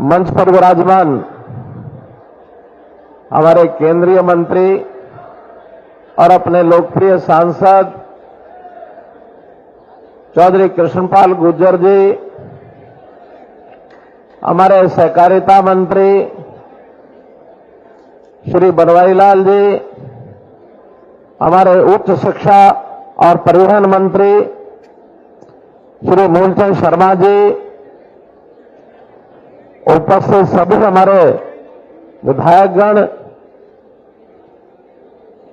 मंच पर विराजमान हमारे केंद्रीय मंत्री और अपने लोकप्रिय सांसद चौधरी कृष्णपाल गुर्जर जी, हमारे सहकारिता मंत्री श्री बनवारी लाल जी, हमारे उच्च शिक्षा और परिवहन मंत्री श्री मूलचंद शर्मा जी, उपस्थित सभी हमारे विधायकगण,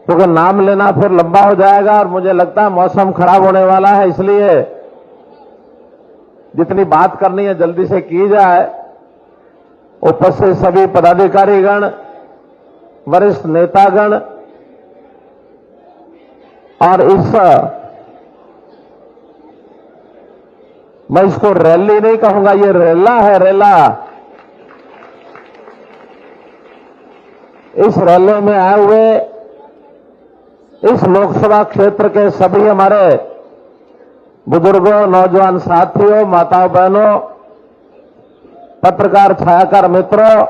क्योंकि नाम लेना फिर लंबा हो जाएगा और मुझे लगता है मौसम खराब होने वाला है, इसलिए जितनी बात करनी है जल्दी से की जाए। उपस्थित सभी पदाधिकारीगण, वरिष्ठ नेतागण और मैं इसको रैली नहीं कहूंगा, ये रेला है, रेला। इस रैली में आए हुए इस लोकसभा क्षेत्र के सभी हमारे बुजुर्गों, नौजवान साथियों, माताओं बहनों, पत्रकार छायाकार मित्रों,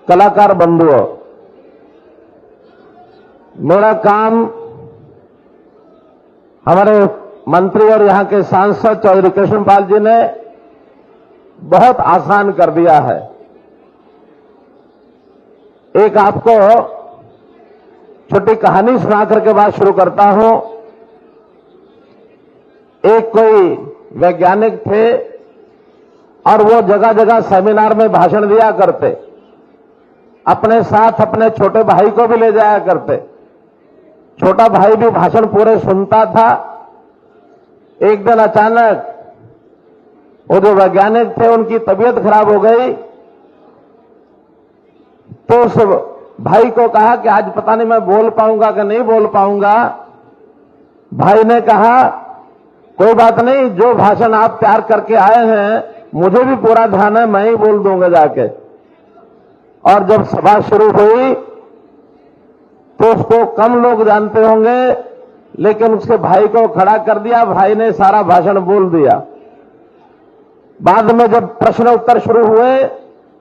कलाकार बंधुओं, मेरा काम हमारे मंत्री और यहां के सांसद चौधरी कृष्णपाल जी ने बहुत आसान कर दिया है। एक आपको छोटी कहानी सुनाकर के बात शुरू करता हूं। एक कोई वैज्ञानिक थे और वो जगह जगह सेमिनार में भाषण दिया करते, अपने साथ अपने छोटे भाई को भी ले जाया करते। छोटा भाई भी भाषण पूरे सुनता था। एक दिन अचानक वो जो वैज्ञानिक थे उनकी तबीयत खराब हो गई, तो उस भाई को कहा कि आज पता नहीं मैं बोल पाऊंगा कि नहीं बोल पाऊंगा। भाई ने कहा कोई बात नहीं, जो भाषण आप तैयार करके आए हैं मुझे भी पूरा ध्यान है, मैं ही बोल दूंगा जाके। और जब सभा शुरू हुई तो उसको कम लोग जानते होंगे, लेकिन उसके भाई को खड़ा कर दिया, भाई ने सारा भाषण बोल दिया। बाद में जब प्रश्न उत्तर शुरू हुए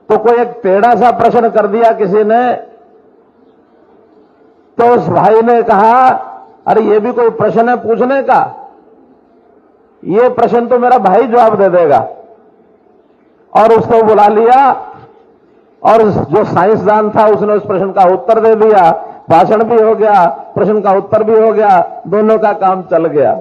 तो कोई एक टेढ़ा सा प्रश्न कर दिया किसी ने, तो उस भाई ने कहा अरे ये भी कोई प्रश्न है पूछने का, ये प्रश्न तो मेरा भाई जवाब दे देगा। और उसको बुला लिया और जो साइंसदान था उसने उस प्रश्न का उत्तर दे दिया। भाषण भी हो गया, प्रश्न का उत्तर भी हो गया, दोनों का काम चल गया।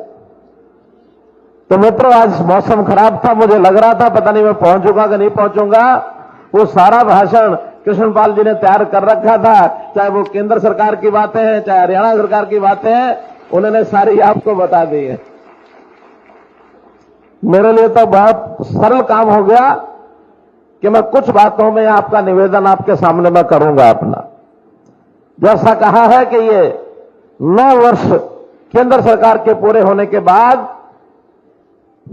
तो मित्रों, आज मौसम खराब था, मुझे लग रहा था पता नहीं मैं पहुंचूंगा कि नहीं पहुंचूंगा। वो सारा भाषण कृष्णपाल जी ने तैयार कर रखा था, चाहे वो केंद्र सरकार की बातें हैं, चाहे हरियाणा सरकार की बातें हैं, उन्होंने सारी आपको बता दी है। मेरे लिए तो बहुत सरल काम हो गया कि मैं कुछ बातों में आपका निवेदन आपके सामने मैं करूंगा अपना। जैसा कहा है कि ये 9 वर्ष केंद्र सरकार के पूरे होने के बाद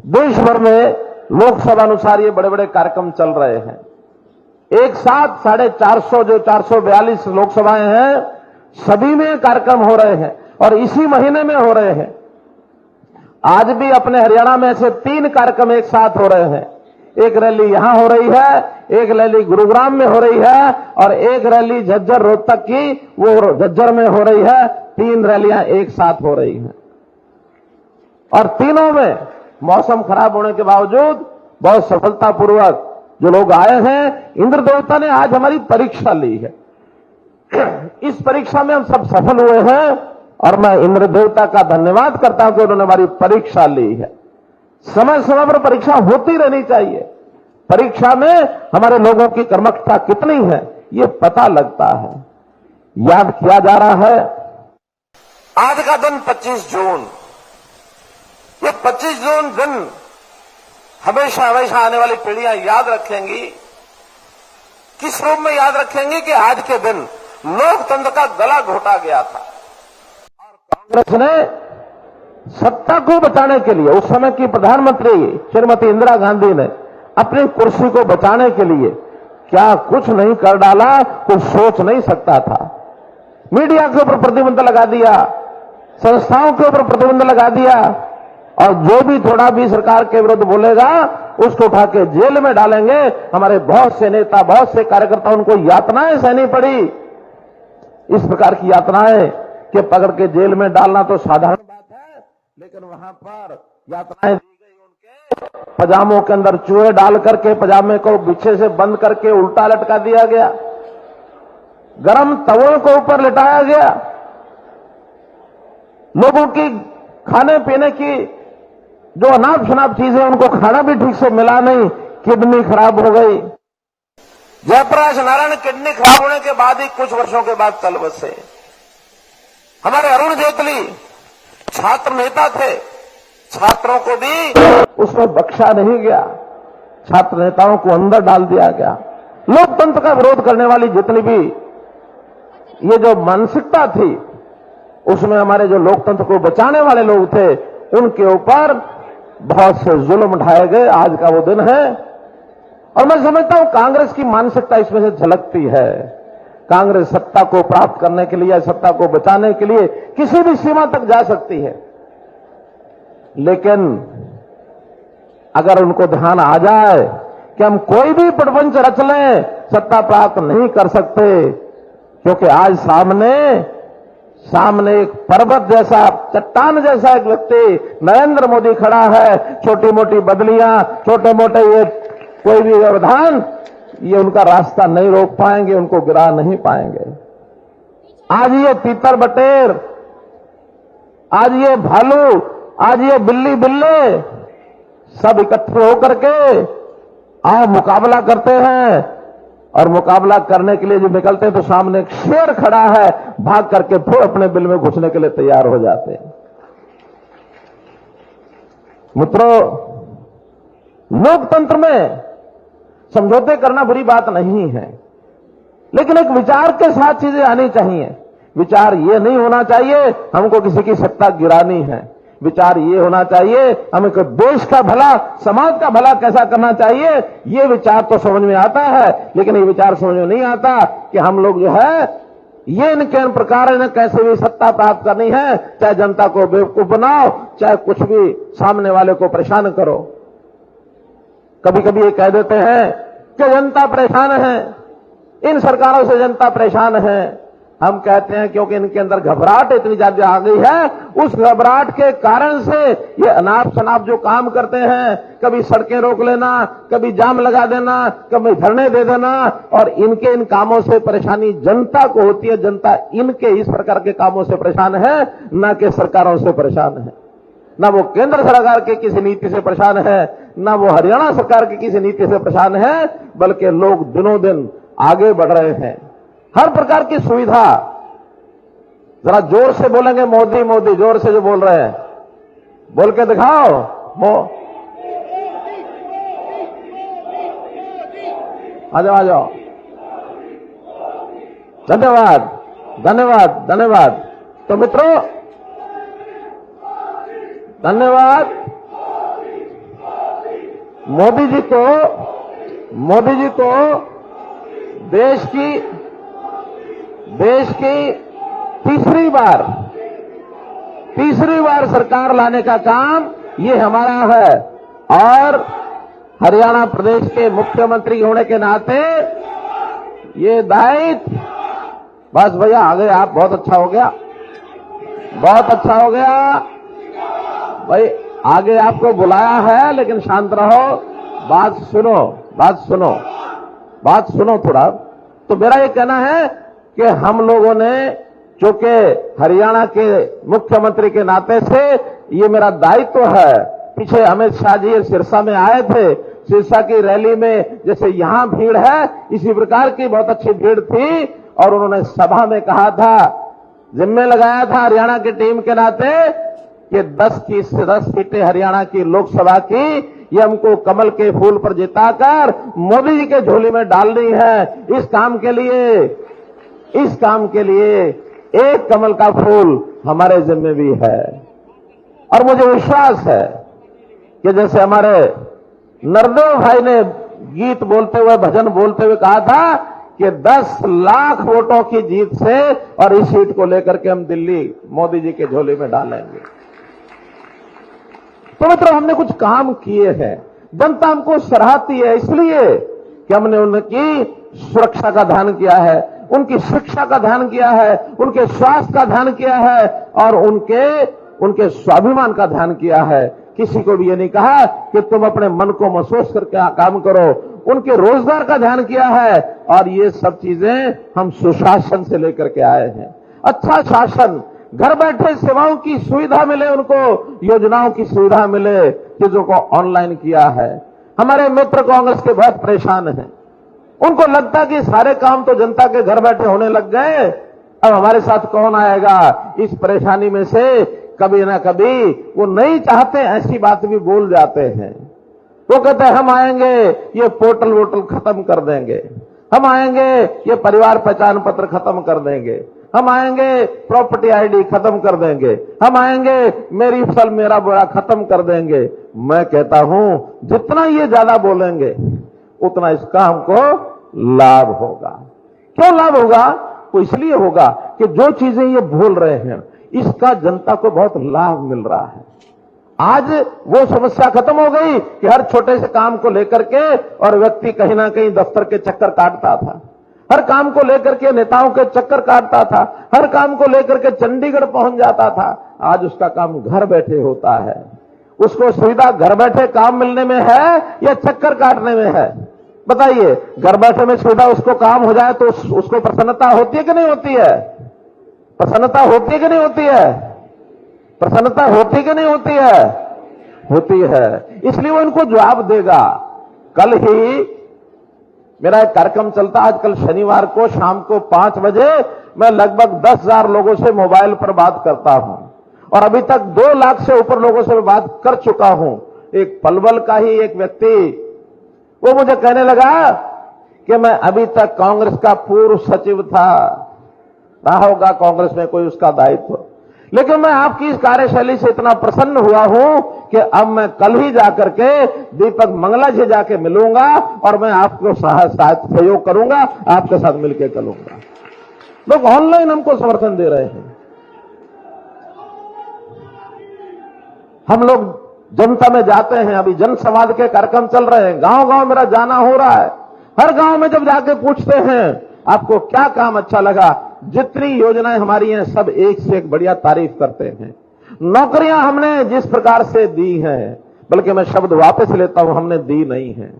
देश भर में लोकसभा अनुसार ये बड़े बड़े कार्यक्रम चल रहे हैं। एक साथ 450 जो 442 लोकसभाएं हैं, सभी में कार्यक्रम हो रहे हैं और इसी महीने में हो रहे हैं। आज भी अपने हरियाणा में ऐसे 3 कार्यक्रम एक साथ हो रहे हैं। एक रैली यहां हो रही है, एक रैली गुरुग्राम में हो रही है और एक रैली झज्जर रोहतक की, वो झज्जर में हो रही है। 3 रैलियां एक साथ हो रही हैं और तीनों में मौसम खराब होने के बावजूद बहुत सफलतापूर्वक जो लोग आए हैं, इंद्र देवता ने आज हमारी परीक्षा ली है। इस परीक्षा में हम सब सफल हुए हैं और मैं इंद्र देवता का धन्यवाद करता हूं कि उन्होंने हमारी परीक्षा ली है। समय समय पर परीक्षा होती रहनी चाहिए। परीक्षा में हमारे लोगों की कर्मठता कितनी है ये पता लगता है। याद किया जा रहा है आज का दिन 25 जून। ये 25 जून दिन हमेशा हमेशा आने वाली पीढ़ियां याद रखेंगी। किस रूप में याद रखेंगी कि आज के दिन लोकतंत्र का गला घोटा गया था और कांग्रेस ने सत्ता को बचाने के लिए, उस समय की प्रधानमंत्री श्रीमती इंदिरा गांधी ने अपनी कुर्सी को बचाने के लिए क्या कुछ नहीं कर डाला, कुछ सोच नहीं सकता था। मीडिया के ऊपर प्रतिबंध लगा दिया, संस्थाओं के ऊपर प्रतिबंध लगा दिया, और जो भी थोड़ा भी सरकार के विरुद्ध बोलेगा उसको उठा के जेल में डालेंगे। हमारे बहुत से नेता, बहुत से कार्यकर्ता, उनको यातनाएं सहनी पड़ी, इस प्रकार की यातनाएं कि पकड़ के जेल में डालना तो साधारण बात है, लेकिन वहां पर यातनाएं दी गई। उनके पजामों के अंदर चूहे डाल करके पजामे को पीछे से बंद करके उल्टा लटका दिया गया, गरम तवों को ऊपर लिटाया गया, लोगों की खाने पीने की जो अनाप शनाप चीजें उनको खाना भी ठीक से मिला नहीं, किडनी खराब हो गई। जयप्रकाश नारायण किडनी खराब होने के बाद ही कुछ वर्षों के बाद कल बसे। हमारे अरुण जेटली छात्र नेता थे, छात्रों को भी उसमें बख्शा नहीं गया, छात्र नेताओं को अंदर डाल दिया गया। लोकतंत्र का विरोध करने वाली जितनी भी ये जो मानसिकता थी, उसमें हमारे जो लोकतंत्र को बचाने वाले लोग थे, उनके ऊपर बहुत से जुल्म उठाए गए। आज का वो दिन है और मैं समझता हूं कांग्रेस की मानसिकता इसमें से झलकती है। कांग्रेस सत्ता को प्राप्त करने के लिए, सत्ता को बचाने के लिए किसी भी सीमा तक जा सकती है, लेकिन अगर उनको ध्यान आ जाए कि हम कोई भी प्रपंच रच लें, सत्ता प्राप्त नहीं कर सकते, क्योंकि आज सामने एक पर्वत जैसा, चट्टान जैसा एक व्यक्ति नरेंद्र मोदी खड़ा है। छोटी मोटी बदलियां, छोटे मोटे ये कोई भी व्यवधान, ये उनका रास्ता नहीं रोक पाएंगे, उनको गिरा नहीं पाएंगे। आज ये तीतर बटेर, आज ये भालू, आज ये बिल्ली बिल्ले सब इकट्ठे होकर के आज मुकाबला करते हैं, और मुकाबला करने के लिए जो निकलते हैं तो सामने एक शेर खड़ा है, भाग करके फिर अपने बिल में घुसने के लिए तैयार हो जाते हैं। मित्रों, लोकतंत्र में समझौते करना बुरी बात नहीं है, लेकिन एक विचार के साथ चीजें आनी चाहिए। विचार ये नहीं होना चाहिए हमको किसी की सत्ता गिरानी है, विचार ये होना चाहिए हमें देश का भला, समाज का भला कैसा करना चाहिए। ये विचार तो समझ में आता है, लेकिन ये विचार समझ में नहीं आता कि हम लोग जो है ये इनके प्रकार इन्हें कैसे भी सत्ता प्राप्त करनी है, चाहे जनता को बेवकूफ बनाओ, चाहे कुछ भी सामने वाले को परेशान करो। कभी कभी ये कह देते हैं कि जनता परेशान है, इन सरकारों से जनता परेशान है। हम कहते हैं क्योंकि इनके अंदर घबराहट इतनी ज्यादा आ गई है, उस घबराहट के कारण से ये अनाप शनाप जो काम करते हैं, कभी सड़कें रोक लेना, कभी जाम लगा देना, कभी धरने दे देना, और इनके इन कामों से परेशानी जनता को होती है। जनता इनके इस प्रकार के कामों से परेशान है, न कि सरकारों से परेशान है। न वो केंद्र सरकार के किसी नीति से परेशान है, न वो हरियाणा सरकार की किसी नीति से परेशान है, बल्कि लोग दिनों दिन आगे बढ़ रहे हैं। हर प्रकार की सुविधा, जरा जोर से बोलेंगे मोदी मोदी, जोर से जो बोल रहे हैं बोल के दिखाओ। आ जाओ। धन्यवाद धन्यवाद धन्यवाद। तो मित्रों, धन्यवाद। मोदी जी को देश की तीसरी बार सरकार लाने का काम ये हमारा है, और हरियाणा प्रदेश के मुख्यमंत्री होने के नाते ये दायित्व, बस भैया आ गए आप, बहुत अच्छा हो गया, बहुत अच्छा हो गया भाई। आगे आपको बुलाया है, लेकिन शांत रहो, बात सुनो थोड़ा। तो मेरा ये कहना है कि हम लोगों ने, चूंकि हरियाणा के मुख्यमंत्री के नाते से ये मेरा दायित्व है। पीछे अमित शाह जी सिरसा में आए थे, सिरसा की रैली में जैसे यहां भीड़ है, इसी प्रकार की बहुत अच्छी भीड़ थी, और उन्होंने सभा में कहा था, जिम्मे लगाया था हरियाणा की टीम के नाते कि 10 सीटें हरियाणा की लोकसभा की ये हमको कमल के फूल पर जिताकर मोदी जी के झोली में डालनी है। इस काम के लिए एक कमल का फूल हमारे जिम्मे भी है। और मुझे विश्वास है कि जैसे हमारे नरदेव भाई ने गीत बोलते हुए, भजन बोलते हुए कहा था कि 10 लाख वोटों की जीत से और इस सीट को लेकर के हम दिल्ली मोदी जी के झोली में डालेंगे। तो मित्रों, हमने कुछ काम किए हैं, जनता हमको सराहती है इसलिए कि हमने उनकी सुरक्षा का ध्यान किया है, उनकी शिक्षा का ध्यान किया है, उनके स्वास्थ्य का ध्यान किया है और उनके स्वाभिमान का ध्यान किया है। किसी को भी ये नहीं कहा कि तुम अपने मन को महसूस करके काम करो। उनके रोजगार का ध्यान किया है और ये सब चीजें हम सुशासन से लेकर के आए हैं। अच्छा शासन, घर बैठे सेवाओं की सुविधा मिले, उनको योजनाओं की सुविधा मिले, चीजों को ऑनलाइन किया है। हमारे मित्र कांग्रेस के बहुत परेशान हैं, उनको लगता कि सारे काम तो जनता के घर बैठे होने लग गए, अब हमारे साथ कौन आएगा। इस परेशानी में से कभी ना कभी वो नहीं चाहते, ऐसी बात भी बोल जाते हैं। वो कहते हैं हम आएंगे, ये पोर्टल वोटल खत्म कर देंगे, हम आएंगे, ये परिवार पहचान पत्र खत्म कर देंगे, हम आएंगे, प्रॉपर्टी आईडी खत्म कर देंगे, हम आएंगे, मेरी फसल मेरा बोरा खत्म कर देंगे। मैं कहता हूं जितना ये ज्यादा बोलेंगे उतना इसका हमको लाभ होगा। क्यों लाभ होगा? वो इसलिए होगा कि जो चीजें ये बोल रहे हैं इसका जनता को बहुत लाभ मिल रहा है। आज वो समस्या खत्म हो गई कि हर छोटे से काम को लेकर के और व्यक्ति कहीं ना कहीं दफ्तर के चक्कर काटता था, हर काम को लेकर के नेताओं के चक्कर काटता था, हर काम को लेकर के चंडीगढ़ पहुंच जाता था। आज उसका काम घर बैठे होता है। उसको सुविधा घर बैठे काम मिलने में है या चक्कर काटने में है? बताइए, घर बैठे में सुविधा उसको काम हो जाए तो उसको प्रसन्नता होती है कि नहीं होती है? प्रसन्नता होती है कि नहीं होती है? प्रसन्नता होती कि नहीं होती है? होती है। इसलिए वो इनको जवाब देगा। कल ही मेरा एक कार्यक्रम चलता, आजकल शनिवार को शाम को 5 बजे मैं लगभग 10,000 लोगों से मोबाइल पर बात करता हूं और अभी तक 2 लाख से ऊपर लोगों से मैं बात कर चुका हूं। एक पलवल का ही एक व्यक्ति वो मुझे कहने लगा कि मैं अभी तक कांग्रेस का पूर्व सचिव था, रहा होगा कांग्रेस में कोई उसका दायित्व, लेकिन मैं आपकी इस कार्यशैली से इतना प्रसन्न हुआ हूं कि अब मैं कल ही जाकर के दीपक मंगला जी जाके मिलूंगा और मैं आपको सहयोग करूंगा, आपके साथ मिलकर करूंगा। लोग ऑनलाइन हमको समर्थन दे रहे हैं। हम लोग जनता में जाते हैं, अभी जनसंवाद के कार्यक्रम चल रहे हैं, गांव गांव मेरा जाना हो रहा है। हर गांव में जब जाके पूछते हैं आपको क्या काम अच्छा लगा, जितनी योजनाएं हमारी हैं सब एक से एक बढ़िया तारीफ करते हैं। नौकरियां हमने जिस प्रकार से दी हैं, बल्कि मैं शब्द वापस लेता हूं, हमने दी नहीं है।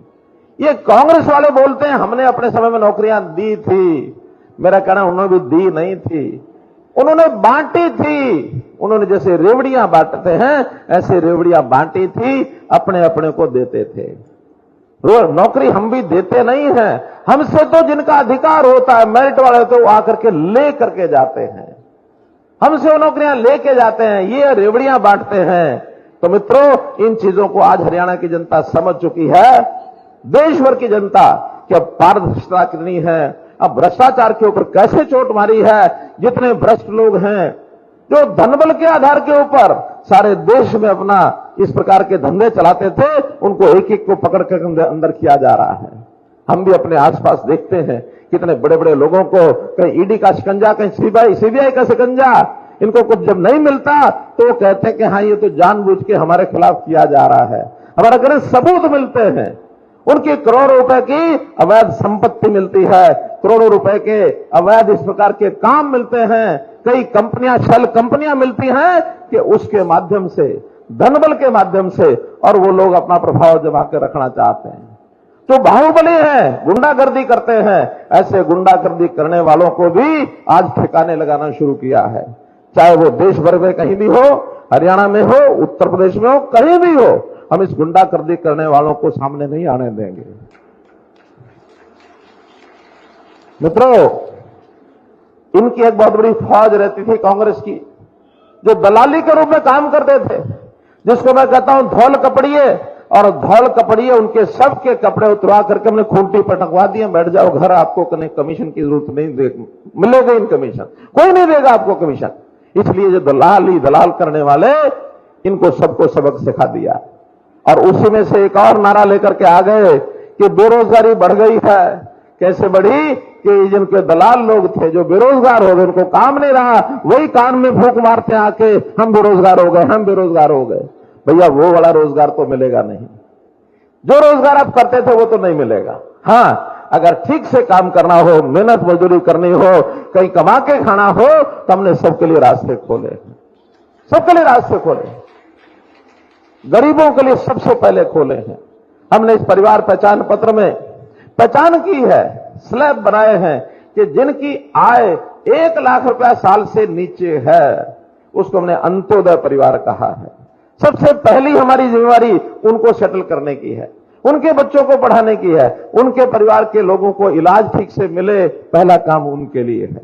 ये कांग्रेस वाले बोलते हैं हमने अपने समय में नौकरियां दी थी। मेरा कहना उन्होंने भी दी नहीं थी, उन्होंने बांटी थी। उन्होंने जैसे रेवड़ियां बांटते हैं ऐसे रेवड़ियां बांटी थी, अपने अपने को देते थे। नौकरी हम भी देते नहीं हैं, हमसे तो जिनका अधिकार होता है मेरिट वाले तो वो आकर के ले करके जाते हैं, हमसे वो नौकरियां लेके जाते हैं, ये रेवड़ियां बांटते हैं। तो मित्रों, इन चीजों को आज हरियाणा की जनता समझ चुकी है, देश भर की जनता, कि अब पारदर्शिता कितनी है, अब भ्रष्टाचार के ऊपर कैसे चोट मारी है। जितने भ्रष्ट लोग हैं जो धनबल के आधार के ऊपर सारे देश में अपना इस प्रकार के धंधे चलाते थे, उनको एक एक को पकड़ कर अंदर किया जा रहा है। हम भी अपने आसपास देखते हैं कितने बड़े बड़े लोगों को, कहीं ईडी का शिकंजा, कहीं सीबीआई का शिकंजा, इनको कुछ जब नहीं मिलता तो वो कहते हैं कि हाँ ये तो जानबूझ के हमारे खिलाफ किया जा रहा है। हमारे घर सबूत मिलते हैं, उनकी करोड़ों रुपए की अवैध संपत्ति मिलती है, करोड़ों रुपए के अवैध इस प्रकार के काम मिलते हैं, कई कंपनियां, शेल कंपनियां मिलती हैं कि उसके माध्यम से, धनबल के माध्यम से, और वो लोग अपना प्रभाव जमा कर रखना चाहते हैं। तो बाहुबली हैं, गुंडागर्दी करते हैं, ऐसे गुंडागर्दी करने वालों को भी आज ठिकाने लगाना शुरू किया है। चाहे वो देश भर में कहीं भी हो, हरियाणा में हो, उत्तर प्रदेश में हो, कहीं भी हो, हम इस गुंडागर्दी करने वालों को सामने नहीं आने देंगे। मित्रों, इनकी एक बहुत बड़ी फौज रहती थी कांग्रेस की, जो दलाली के रूप में काम करते थे, जिसको मैं कहता हूं धौल कपड़िए, और धौल कपड़िए उनके सबके कपड़े उतरवा करके हमने खूंटी पटकवा दिए, बैठ जाओ घर, आपको कमीशन की जरूरत नहीं, मिलेगा इन कमीशन, कोई नहीं देगा आपको कमीशन। इसलिए जो दलाल करने वाले, इनको सबको सबक सिखा दिया। और उसी में से एक और नारा लेकर के आ गए कि बेरोजगारी बढ़ गई है। कैसे बढ़ी? कि जिनके दलाल लोग थे जो बेरोजगार हो गए, उनको काम नहीं रहा, वही कान में फूंक मारते आके हम बेरोजगार हो गए, हम बेरोजगार हो गए। भैया वो वाला रोजगार तो मिलेगा नहीं। जो रोजगार आप करते थे वो तो नहीं मिलेगा। हां, अगर ठीक से काम करना हो, मेहनत मजदूरी करनी हो, कहीं कमा के खाना हो, तो हमने सबके लिए रास्ते खोले, सबके लिए रास्ते खोले, गरीबों के लिए सबसे पहले खोले हैं। हमने इस परिवार पहचान पत्र में पहचान की है, स्लैब बनाए हैं कि जिनकी आय 1 लाख रुपया साल से नीचे है, उसको हमने अंत्योदय परिवार कहा है। सबसे पहली हमारी जिम्मेवारी उनको सेटल करने की है, उनके बच्चों को पढ़ाने की है, उनके परिवार के लोगों को इलाज ठीक से मिले, पहला काम उनके लिए है।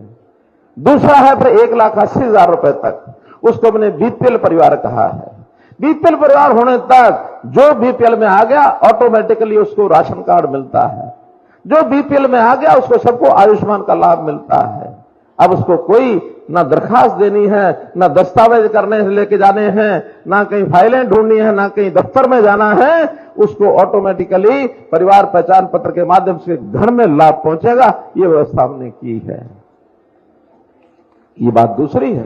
दूसरा है फिर 1,80,000 रुपए तक, उसको हमने बीपीएल परिवार कहा है। बीपीएल परिवार होने तक जो बीपीएल में आ गया ऑटोमेटिकली उसको राशन कार्ड मिलता है, जो बीपीएल में आ गया उसको सबको आयुष्मान का लाभ मिलता है। अब उसको कोई ना दरखास्त देनी है, ना दस्तावेज करने से लेके जाने हैं, ना कहीं फाइलें ढूंढनी है, ना कहीं दफ्तर में जाना है, उसको ऑटोमेटिकली परिवार पहचान पत्र के माध्यम से घर में लाभ पहुंचेगा। ये व्यवस्था हमने की है। ये बात दूसरी है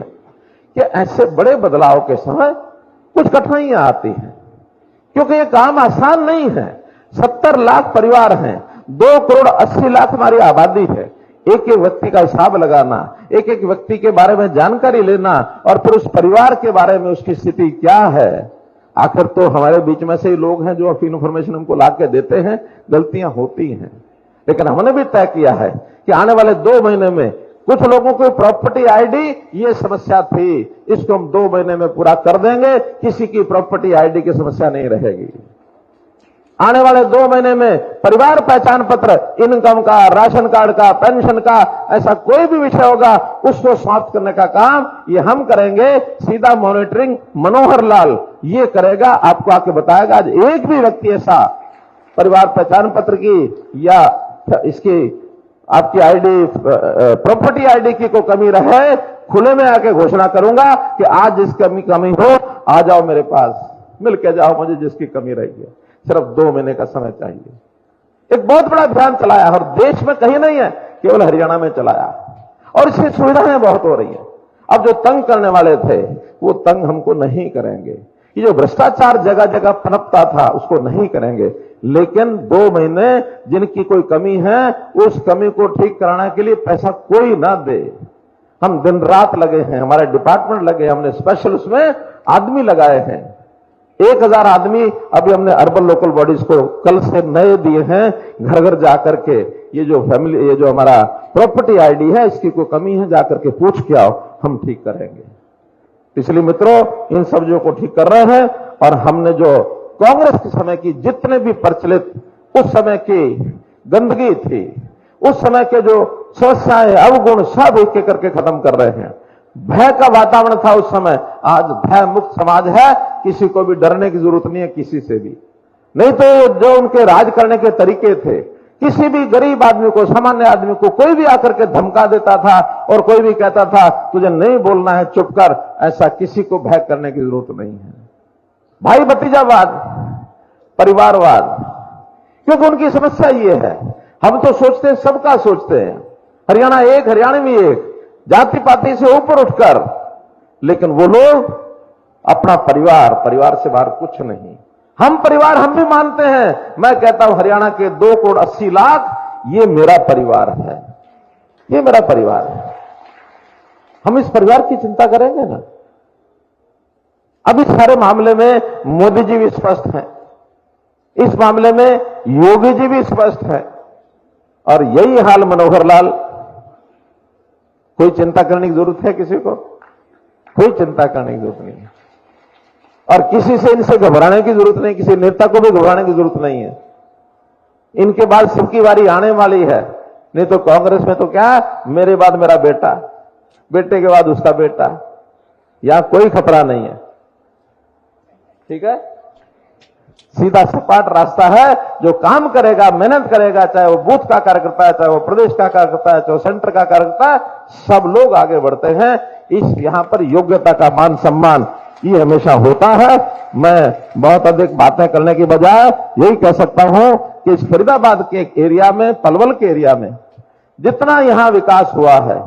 कि ऐसे बड़े बदलाव के समय कुछ कठिनाइयां आती हैं, क्योंकि ये काम आसान नहीं है। 70 लाख परिवार हैं, 2 करोड़ 80 लाख हमारी आबादी है। एक एक व्यक्ति का हिसाब लगाना, एक एक व्यक्ति के बारे में जानकारी लेना और फिर उस परिवार के बारे में उसकी स्थिति क्या है। आखिर तो हमारे बीच में से ही लोग हैं जो इंफॉर्मेशन हमको ला के देते हैं, गलतियां होती हैं। लेकिन हमने भी तय किया है कि आने वाले 2 महीने में कुछ लोगों को प्रॉपर्टी आईडी ये समस्या थी, इसको हम 2 महीने में पूरा कर देंगे, किसी की प्रॉपर्टी आईडी की समस्या नहीं रहेगी। आने वाले 2 महीने में परिवार पहचान पत्र, इनकम का, राशन कार्ड का, पेंशन का, ऐसा कोई भी विषय होगा उसको समाप्त करने का काम ये हम करेंगे। सीधा मॉनिटरिंग मनोहर लाल ये करेगा, आपको आके बताएगा। आज एक भी व्यक्ति ऐसा परिवार पहचान पत्र की या इसकी आपकी आईडी, प्रॉपर्टी आईडी की कोई कमी रहे, खुले में आके घोषणा करूंगा कि आज जिस कमी हो आ जाओ मेरे पास, मिल के जाओ, मुझे जिसकी कमी रही है। सिर्फ 2 महीने का समय चाहिए। एक बहुत बड़ा अभियान चलाया और देश में कहीं नहीं है, केवल हरियाणा में चलाया और इससे सुविधाएं बहुत हो रही है। अब जो तंग करने वाले थे वो तंग हमको नहीं करेंगे। ये जो भ्रष्टाचार जगह जगह पनपता था उसको नहीं करेंगे। लेकिन 2 महीने जिनकी कोई कमी है उस कमी को ठीक कराने के लिए पैसा कोई ना दे। हम दिन रात लगे हैं, हमारे डिपार्टमेंट लगे, हमने स्पेशल उसमें आदमी लगाए हैं। 1000 आदमी अभी हमने अर्बन लोकल बॉडीज को कल से नए दिए हैं, घर घर जाकर के ये जो हमारा प्रॉपर्टी आईडी है इसकी कोई कमी है जाकर के पूछ के आओ, हम ठीक करेंगे। इसलिए मित्रों इन सब्जियों को ठीक कर रहे हैं। और हमने जो कांग्रेस के समय की जितने भी प्रचलित उस समय की गंदगी थी, उस समय के जो समस्याएं अवगुण सब एक एक करके खत्म कर रहे हैं। भय का वातावरण था उस समय, आज भय मुक्त समाज है, किसी को भी डरने की जरूरत नहीं है किसी से भी। नहीं तो जो उनके राज करने के तरीके थे, किसी भी गरीब आदमी को, सामान्य आदमी को कोई भी आकर के धमका देता था और कोई भी कहता था तुझे नहीं बोलना है चुप कर, ऐसा किसी को भय करने की जरूरत नहीं है। भाई भतीजावाद, परिवारवाद, क्योंकि उनकी समस्या ये है। हम तो सोचते हैं, सबका सोचते हैं, हरियाणा एक, हरियाणवी एक, जाति पाति से ऊपर उठकर, लेकिन वो लोग अपना परिवार से बाहर कुछ नहीं। हम परिवार हम भी मानते हैं। मैं कहता हूं हरियाणा के 2 करोड़ 80 लाख ये मेरा परिवार है, ये मेरा परिवार है। हम इस परिवार की चिंता करेंगे ना। अब इस सारे मामले में मोदी जी भी स्पष्ट हैं, इस मामले में योगी जी भी स्पष्ट हैं, और यही हाल मनोहर लाल। कोई चिंता करने की जरूरत है किसी को? कोई चिंता करने की जरूरत नहीं है। और किसी से इनसे घबराने की जरूरत नहीं, किसी नेता को भी घबराने की जरूरत नहीं है। इनके बाद सबकी बारी आने वाली है। नहीं तो कांग्रेस में तो क्या, मेरे बाद मेरा बेटा, बेटे के बाद उसका बेटा, यहां कोई खतरा नहीं है। ठीक है, सीधा सपाट रास्ता है। जो काम करेगा, मेहनत करेगा, चाहे वो बूथ का कार्यकर्ता है, चाहे वो प्रदेश का कार्यकर्ता है, चाहे वो सेंटर का कार्यकर्ता है, सब लोग आगे बढ़ते हैं। इस यहां पर योग्यता का मान सम्मान ये हमेशा होता है। मैं बहुत अधिक बातें करने की बजाय यही कह सकता हूं कि इस फरीदाबाद के एरिया में, पलवल के एरिया में जितना यहां विकास हुआ है,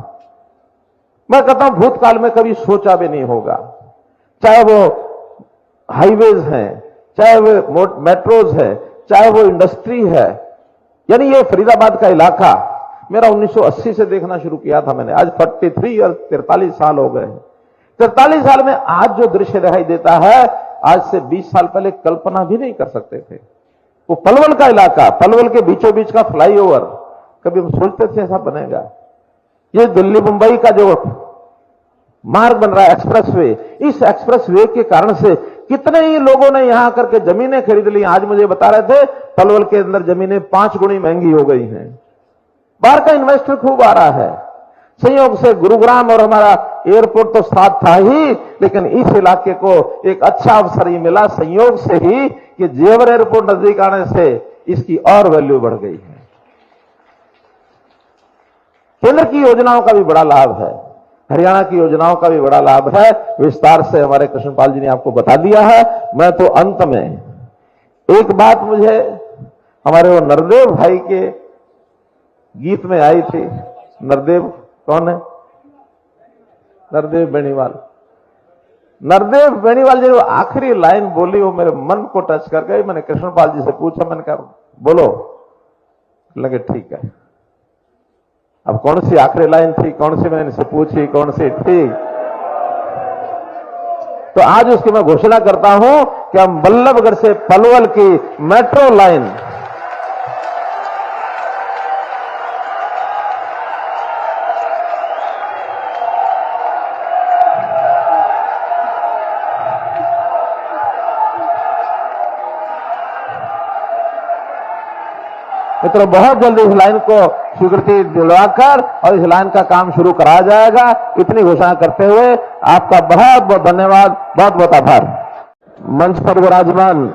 मैं कहता हूं भूतकाल में कभी सोचा भी नहीं होगा। चाहे वो हाईवेज हैं, चाहे वो मेट्रोज है, चाहे वो इंडस्ट्री है, यानी ये फरीदाबाद का इलाका मेरा 1980 से देखना शुरू किया था मैंने। आज 43 ईयर 43 साल हो गए हैं। 43 साल में आज जो दृश्य दिखाई देता है, आज से 20 साल पहले कल्पना भी नहीं कर सकते थे। वो पलवल का इलाका, पलवल के बीचों बीच का फ्लाईओवर, कभी हम सोचते थे ऐसा बनेगा? ये दिल्ली मुंबई का जो मार्ग बन रहा है, एक्सप्रेसवे, इस एक्सप्रेसवे के कारण से कितने ही लोगों ने यहां आकर के जमीनें खरीद ली। आज मुझे बता रहे थे पलवल के अंदर जमीनें 5 गुनी महंगी हो गई हैं। बाहर का इन्वेस्टर खूब आ रहा है। संयोग से गुरुग्राम और हमारा एयरपोर्ट तो साथ था ही, लेकिन इस इलाके को एक अच्छा अवसर ही मिला संयोग से ही कि जेवर एयरपोर्ट नजदीक आने से इसकी और वैल्यू बढ़ गई है। केंद्र की योजनाओं का भी बड़ा लाभ है, हरियाणा की योजनाओं का भी बड़ा लाभ है। विस्तार से हमारे कृष्णपाल जी ने आपको बता दिया है। मैं तो अंत में एक बात मुझे हमारे वो नरदेव भाई के गीत में आई थी। नरदेव कौन है? नरदेव बेनीवाल। नरदेव बेनीवाल जी वो आखिरी लाइन बोली, वो मेरे मन को टच कर गई। मैंने कृष्णपाल जी से पूछा, मैंने कहा बोलो, लगे ठीक है। अब कौन सी आखिरी लाइन थी, कौन सी मैंने इनसे पूछी, कौन सी थी, तो आज उसकी मैं घोषणा करता हूं कि हम बल्लभगढ़ से पलवल की मेट्रो लाइन मित्रों बहुत जल्दी इस लाइन को स्वीकृति दिलवाकर और इस लाइन का काम शुरू कराया जाएगा। इतनी घोषणा करते हुए आपका बहुत बहुत धन्यवाद, बहुत बहुत आभार। मंच पर विराजमान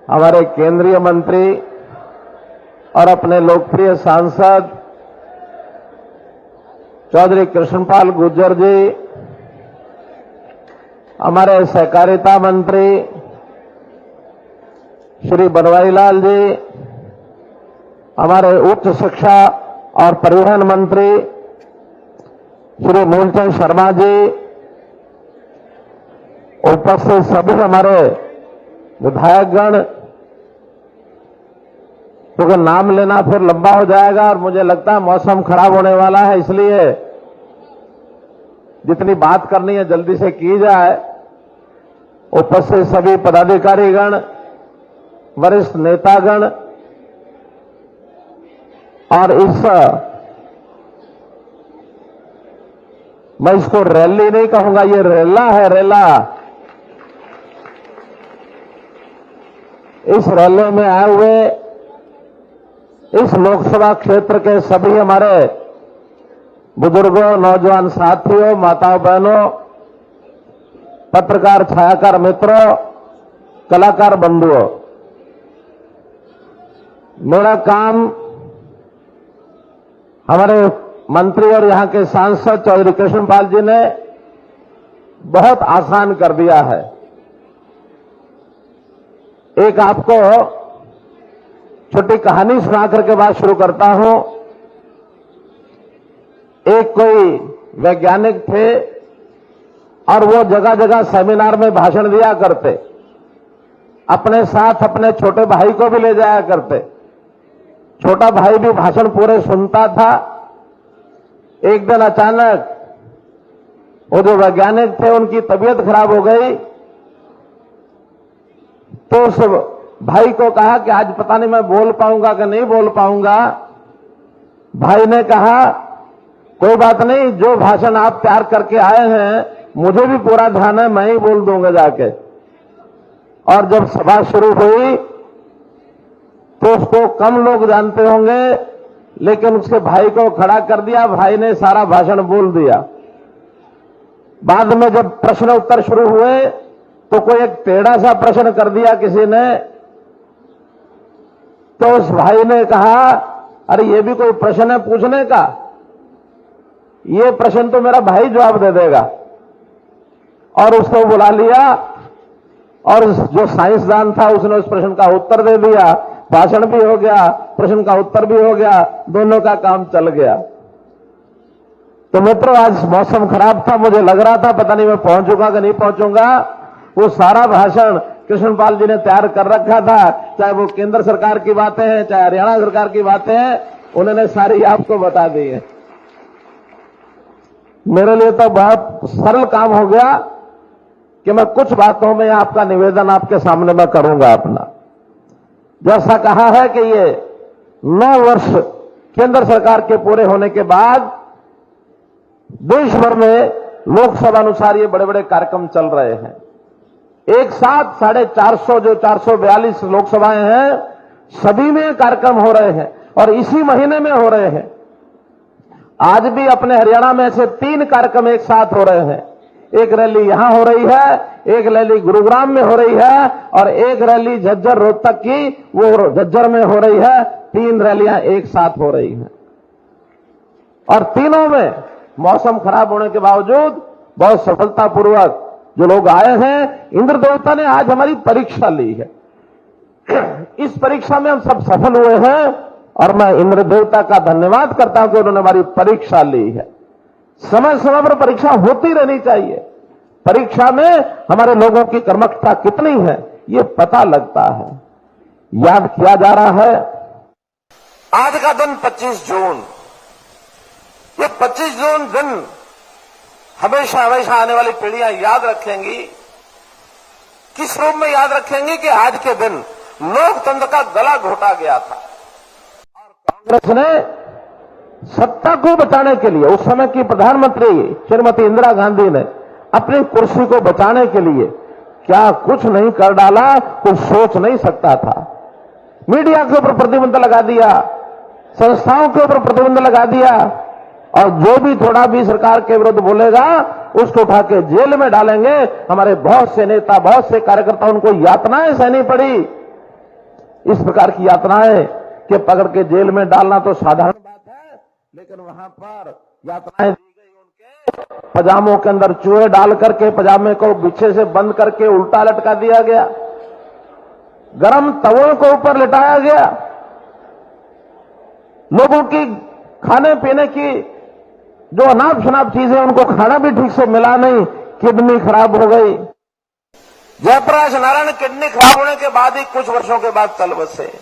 हमारे केंद्रीय मंत्री और अपने लोकप्रिय सांसद चौधरी कृष्णपाल गुर्जर जी, हमारे सहकारिता मंत्री श्री बनवारी लाल जी, हमारे उच्च शिक्षा और परिवहन मंत्री श्री मूलचंद शर्मा जी, उपस्थित सभी हमारे विधायकगण, क्योंकि नाम लेना फिर लंबा हो जाएगा और मुझे लगता है मौसम खराब होने वाला है, इसलिए जितनी बात करनी है जल्दी से की जाए। उपस्थित सभी पदाधिकारीगण, वरिष्ठ नेतागण और मैं इसको रैली नहीं कहूंगा, ये रेला है, रेला। इस रैली में आए हुए इस लोकसभा क्षेत्र के सभी हमारे बुजुर्गों, नौजवान साथियों, माताओं बहनों, पत्रकार छायाकार मित्रों, कलाकार बंधुओं, मेरा काम हमारे मंत्री और यहां के सांसद चौधरी कृष्णपाल जी ने बहुत आसान कर दिया है। एक आपको छोटी कहानी सुना करके बात शुरू करता हूं। एक कोई वैज्ञानिक थे और वो जगह जगह सेमिनार में भाषण दिया करते, अपने साथ अपने छोटे भाई को भी ले जाया करते। छोटा भाई भी भाषण पूरे सुनता था। एक दिन अचानक वो जो वैज्ञानिक थे उनकी तबीयत खराब हो गई, तो उस भाई को कहा कि आज पता नहीं मैं बोल पाऊंगा कि नहीं बोल पाऊंगा। भाई ने कहा कोई बात नहीं, जो भाषण आप तैयार करके आए हैं मुझे भी पूरा ध्यान है, मैं ही बोल दूंगा जाके। और जब सभा शुरू हुई तो उसको कम लोग जानते होंगे, लेकिन उसके भाई को खड़ा कर दिया, भाई ने सारा भाषण बोल दिया। बाद में जब प्रश्न उत्तर शुरू हुए तो कोई एक टेढ़ा सा प्रश्न कर दिया किसी ने, तो उस भाई ने कहा अरे ये भी कोई प्रश्न है पूछने का, ये प्रश्न तो मेरा भाई जवाब दे देगा। और उसको बुला लिया और जो साइंसदान था उसने उस प्रश्न का उत्तर दे दिया। भाषण भी हो गया, प्रश्न का उत्तर भी हो गया, दोनों का काम चल गया। तो मित्रों आज मौसम खराब था, मुझे लग रहा था पता नहीं मैं पहुंचूंगा कि नहीं पहुंचूंगा। वो सारा भाषण कृष्णपाल जी ने तैयार कर रखा था, चाहे वो केंद्र सरकार की बातें हैं, चाहे हरियाणा सरकार की बातें हैं, उन्होंने सारी आपको बता दी है। मेरे लिए तो बहुत सरल काम हो गया कि मैं कुछ बातों में आपका निवेदन आपके सामने मैं करूंगा अपना। जैसा कहा है कि ये 9 वर्ष केंद्र सरकार के पूरे होने के बाद देश भर में लोकसभा अनुसार ये बड़े बड़े कार्यक्रम चल रहे हैं। एक साथ 450 जो 442 लोकसभाएं हैं, सभी में कार्यक्रम हो रहे हैं और इसी महीने में हो रहे हैं। आज भी अपने हरियाणा में से 3 कार्यक्रम एक साथ हो रहे हैं। एक रैली यहां हो रही है, एक रैली गुरुग्राम में हो रही है और एक रैली झज्जर रोहतक की, वो झज्जर में हो रही है। 3 रैलियां एक साथ हो रही हैं और तीनों में मौसम खराब होने के बावजूद बहुत सफलतापूर्वक जो लोग आए हैं, इंद्र देवता ने आज हमारी परीक्षा ली है। इस परीक्षा में हम सब सफल हुए हैं और मैं इंद्र देवता का धन्यवाद करता हूं कि उन्होंने हमारी परीक्षा ली है। समय समय पर परीक्षा होती रहनी चाहिए। परीक्षा में हमारे लोगों की कर्मठता कितनी है ये पता लगता है। याद किया जा रहा है आज का दिन 25 जून, ये 25 जून दिन हमेशा हमेशा आने वाली पीढ़ियां याद रखेंगी। किस रूप में याद रखेंगी कि आज के दिन लोकतंत्र का गला घोटा गया था और कांग्रेस ने सत्ता को बचाने के लिए, उस समय की प्रधानमंत्री श्रीमती इंदिरा गांधी ने अपनी कुर्सी को बचाने के लिए क्या कुछ नहीं कर डाला, कुछ सोच नहीं सकता था। मीडिया के ऊपर प्रतिबंध लगा दिया, संस्थाओं के ऊपर प्रतिबंध लगा दिया और जो भी थोड़ा भी सरकार के विरुद्ध बोलेगा उसको उठा के जेल में डालेंगे। हमारे बहुत से नेता, बहुत से कार्यकर्ता, उनको यातनाएं सहनी पड़ी। इस प्रकार की यातनाएं कि पकड़ के जेल में डालना तो साधारण बात है, लेकिन वहां पर यातनाएं दी गई। उनके पजामों के अंदर चूहे डाल करके पजामे को पीछे से बंद करके उल्टा लटका दिया गया, गरम तवों को ऊपर लिटाया गया, लोगों की खाने पीने की जो अनाप शनाप चीजें उनको खाना भी ठीक से मिला नहीं, किडनी खराब हो गई। जयप्रकाश नारायण किडनी खराब होने के बाद ही कुछ वर्षों के बाद चल बसे।